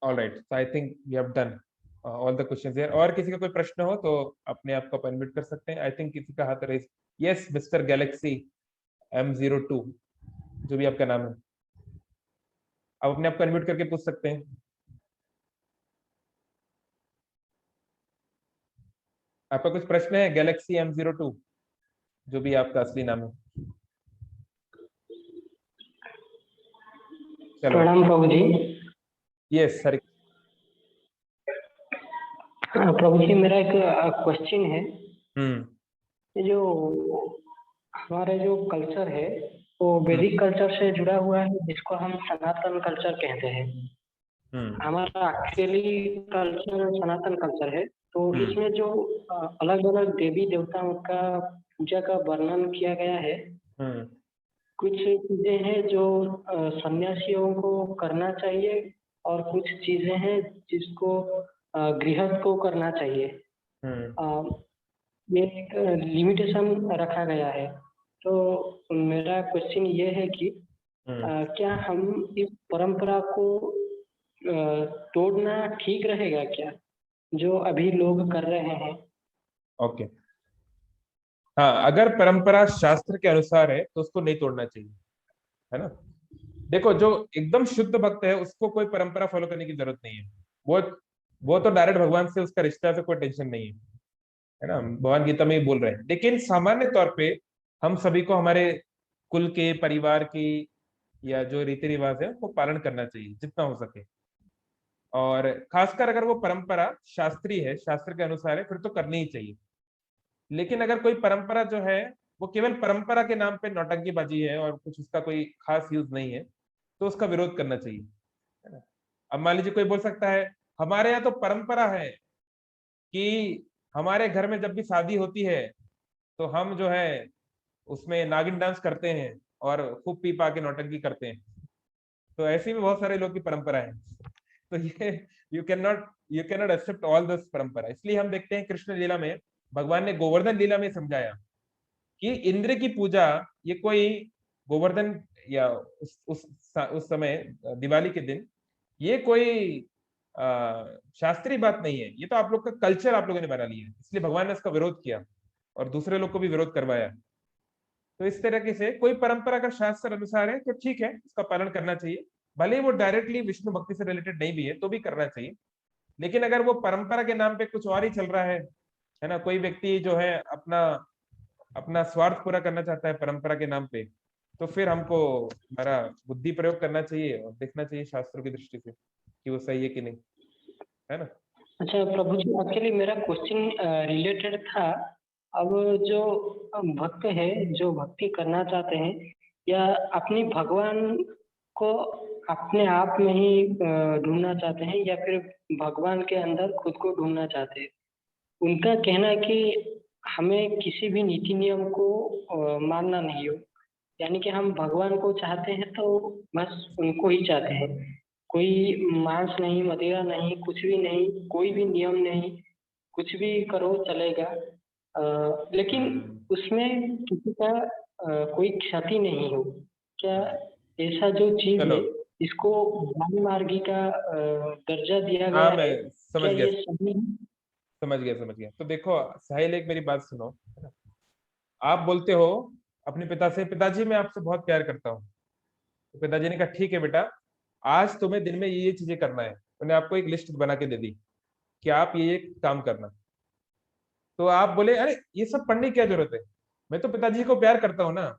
all right, so I think we have done all the questions here. और किसी का कोई प्रश्न हो तो अपने आप को अनम्यूट कर सकते हैं। आई थिंक किसी का हाथ raise, yes mister Galaxy M02 जो भी आपका नाम है, आप अपने आप को अनम्यूट करके पूछ सकते हैं। आपका कुछ प्रश्न है गैलेक्सी M02 जो भी आपका असली नाम है? चलो,
प्रणाम प्रभु जी।
Yes sir.
प्रभु जी, मेरा एक क्वेश्चन है। ये जो हमारा जो कल्चर है वो वैदिक कल्चर से जुड़ा हुआ है, जिसको हम सनातन कल्चर कहते हैं। हमारा एक्चुअली कल्चर सनातन कल्चर है, तो इसमें जो अलग अलग देवी देवताओं का पूजा का वर्णन किया गया है, कुछ चीजें हैं जो सन्यासियों को करना चाहिए और कुछ चीजें हैं जिसको गृहस्थ को करना चाहिए। ये एक लिमिटेशन रखा गया है। तो मेरा क्वेश्चन ये है कि क्या हम इस परंपरा को तोड़ना ठीक रहेगा क्या, जो अभी लोग कर रहे हैं?
ओके, हाँ, अगर परंपरा शास्त्र के अनुसार है तो उसको नहीं तोड़ना चाहिए, है ना। देखो, जो एकदम शुद्ध भक्त है उसको कोई परंपरा फॉलो करने की जरूरत नहीं है। वो तो डायरेक्ट भगवान से उसका रिश्ता से कोई टेंशन नहीं है ना। भगवान गीता में ही बोल रहे हैं। लेकिन सामान्य तौर पे हम सभी को हमारे कुल के, परिवार की या जो रीति रिवाज है वो पालन करना चाहिए जितना हो सके। और खासकर अगर वो परंपरा शास्त्रीय है, शास्त्र के अनुसार है, फिर तो करनी ही चाहिए। लेकिन अगर कोई परंपरा जो है वो केवल परंपरा के नाम पे नौटंकीबाजी है और कुछ उसका कोई खास यूज नहीं है, तो उसका विरोध करना चाहिए, है ना। अब मान लीजिए कोई बोल सकता है हमारे यहाँ तो परंपरा है कि हमारे घर में जब भी शादी होती है तो हम जो है उसमें नागिन डांस करते हैं और खूब पी पा के नौटंकी करते हैं। तो ऐसी में बहुत सारे लोग की परंपरा है। तो ये you can not accept all this परंपरा। इसलिए हम देखते हैं कृष्ण लीला में भगवान ने गोवर्धन लीला में समझाया कि इंद्र की पूजा, ये कोई गोवर्धन या उस समय दिवाली के दिन ये कोई शास्त्रीय बात नहीं है, ये तो आप लोग का कल्चर आप लोगों ने बना लिया है। इसलिए भगवान ने इसका विरोध किया और दूसरे लोग को भी विरोध करवाया। तो इस तरीके से कोई परंपरा का शास्त्र अनुसार है तो ठीक है, उसका पालन करना चाहिए। भले ही वो डायरेक्टली विष्णु भक्ति से रिलेटेड नहीं भी है तो भी करना चाहिए। लेकिन अगर वो परंपरा के नाम पे कुछ और ही चल रहा है ना, कोई व्यक्ति जो है अपना अपना स्वार्थ पूरा करना चाहता है परंपरा के नाम पे, तो फिर हमको हमारा बुद्धि प्रयोग करना चाहिए और देखना चाहिए शास्त्रों की दृष्टि से कि वो सही है कि नहीं, है ना।
अच्छा प्रभु जी, एक्चुअली मेरा क्वेश्चन रिलेटेड था। अब जो भक्त है, जो भक्ति करना चाहते हैं या अपनी भगवान को अपने आप में ही ढूंढना चाहते हैं या फिर भगवान के अंदर खुद को ढूंढना चाहते हैं, उनका कहना है कि हमें किसी भी नीति नियम को मानना नहीं हो। यानी कि हम भगवान को चाहते हैं तो बस उनको ही चाहते हैं, कोई मांस नहीं, मदिरा नहीं, कुछ भी नहीं, कोई भी नियम नहीं, कुछ भी करो चलेगा। लेकिन उसमें किसी का कोई क्षति नहीं हो। क्या ऐसा जो चीज
चलो,
है इसको ज्ञान मार्गी का दर्जा दिया
हाँ
गया
मैं
है,
समझ
क्या
गया,
ये सही है?
समझ गया। तो देखो साहिल, एक मेरी बात सुनो, है ना। आप बोलते हो अपने पिता से, पिताजी मैं आपसे बहुत प्यार करता हूँ। तो पिताजी ने कहा ठीक है बेटा, आज तुम्हें दिन में ये चीजें करना है। उन्हें आपको एक लिस्ट बना के दे दी कि आप ये काम करना। तो आप बोले अरे ये सब पढ़ने की क्या जरूरत है, मैं तो पिताजी को प्यार करता हूँ ना।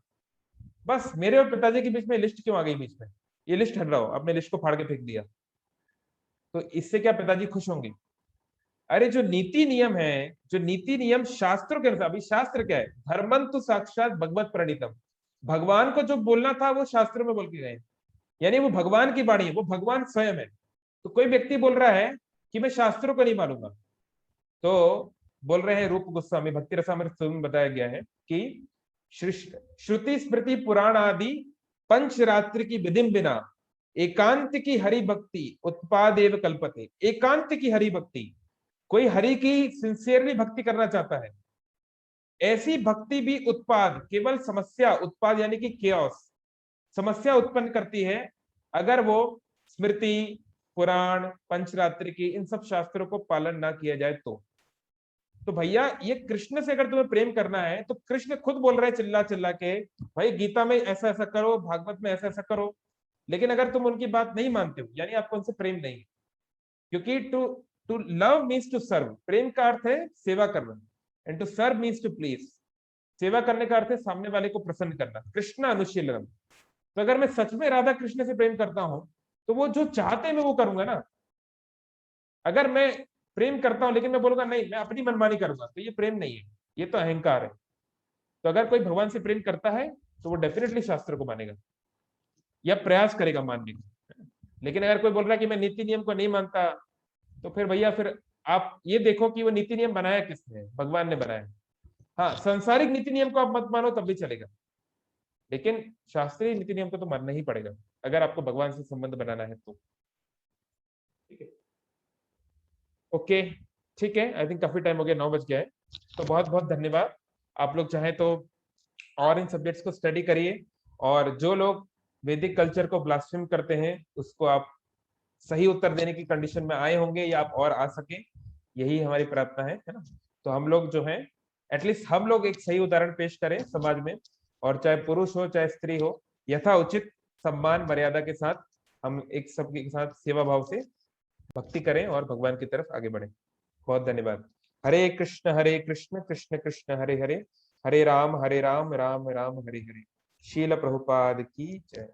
बस मेरे और पिताजी के बीच में लिस्ट क्यों आ गई बीच में, ये लिस्ट हट रहा हो, आपने लिस्ट को फाड़ के फेंक दिया। तो इससे क्या पिताजी खुश होंगे? अरे जो नीति नियम है, जो नीति नियम शास्त्रों के अनुसार, अभी शास्त्र क्या है, धर्मंतु साक्षात भगवत प्रणीतम, भगवान को जो बोलना था वो शास्त्रों में बोल के गए, यानी वो भगवान की वाणी है, वो भगवान स्वयं है। तो कोई व्यक्ति बोल रहा है कि मैं शास्त्रों को नहीं मानूंगा, तो बोल रहे हैं रूप गोस्वामी भक्ति रसामृत में बताया गया है कि श्रुति स्मृति पुराण आदि पंचरात्रि की विधिम बिना एकांत की हरि भक्ति उत्पादेव कल्पते। एकांत की हरि भक्ति, कोई हरि की सिंसियरली भक्ति करना चाहता है, ऐसी भक्ति भी उत्पाद, केवल समस्या, उत्पाद यानी कि केओस, समस्या उत्पन्न करती है अगर वो स्मृति पुराण पंचरात्रि की इन सब शास्त्रों को पालन ना किया जाए तो भैया ये कृष्ण से अगर तुम्हें प्रेम करना है तो कृष्ण खुद बोल रहे हैं चिल्ला चिल्ला के, भाई गीता में ऐसा ऐसा करो, भागवत में ऐसा ऐसा करो। लेकिन अगर तुम उनकी बात नहीं मानते हो यानी आपको उनसे प्रेम नहीं है, क्योंकि to to love means to serve, प्रेम का अर्थ है सेवा करना, and to serve means to please. सेवा करने का अर्थ है सामने वाले को प्रसन्न करना, कृष्ण अनुशीलनम। तो अगर मैं सच में राधा कृष्ण से प्रेम करता हूं तो वो जो चाहते हैं मैं वो करूंगा ना। अगर मैं प्रेम करता हूं लेकिन मैं बोलूंगा नहीं मैं अपनी मनमानी करूंगा, तो ये प्रेम नहीं है, ये तो अहंकार है। तो अगर कोई भगवान से प्रेम करता है तो वो डेफिनेटली शास्त्र को मानेगा या प्रयास करेगा मानने का। लेकिन अगर कोई बोल रहा है कि मैं नीति नियम को नहीं मानता, तो फिर भैया फिर आप ये देखो कि वो नीति नियम बनाया किसने, भगवान ने बनाया। हाँ, सांसारिक नीति नियम को आप मत मानो तब भी चलेगा, लेकिन शास्त्रीय नीति नियम को तो मानना ही पड़ेगा अगर आपको भगवान से संबंध बनाना है तो। ठीक है, ओके, ठीक है, आई थिंक काफी टाइम हो गया, 9 बज गया है। तो बहुत बहुत धन्यवाद। आप लोग चाहें तो और इन सब्जेक्ट्स को स्टडी करिए, और जो लोग वैदिक कल्चर को ब्लास्फेम करते हैं उसको आप सही उत्तर देने की कंडीशन में आए होंगे या आप और आ सके, यही हमारी प्रार्थना है ना। तो हम लोग जो है एटलीस्ट हम लोग एक सही उदाहरण पेश करें समाज में, और चाहे पुरुष हो चाहे स्त्री हो, यथा उचित सम्मान मर्यादा के साथ हम एक सबके साथ सेवा भाव से भक्ति करें और भगवान की तरफ आगे बढ़े। बहुत धन्यवाद। हरे कृष्ण कृष्ण कृष्ण हरे हरे, हरे राम राम राम हरे हरे। शील प्रभुपाद की जय।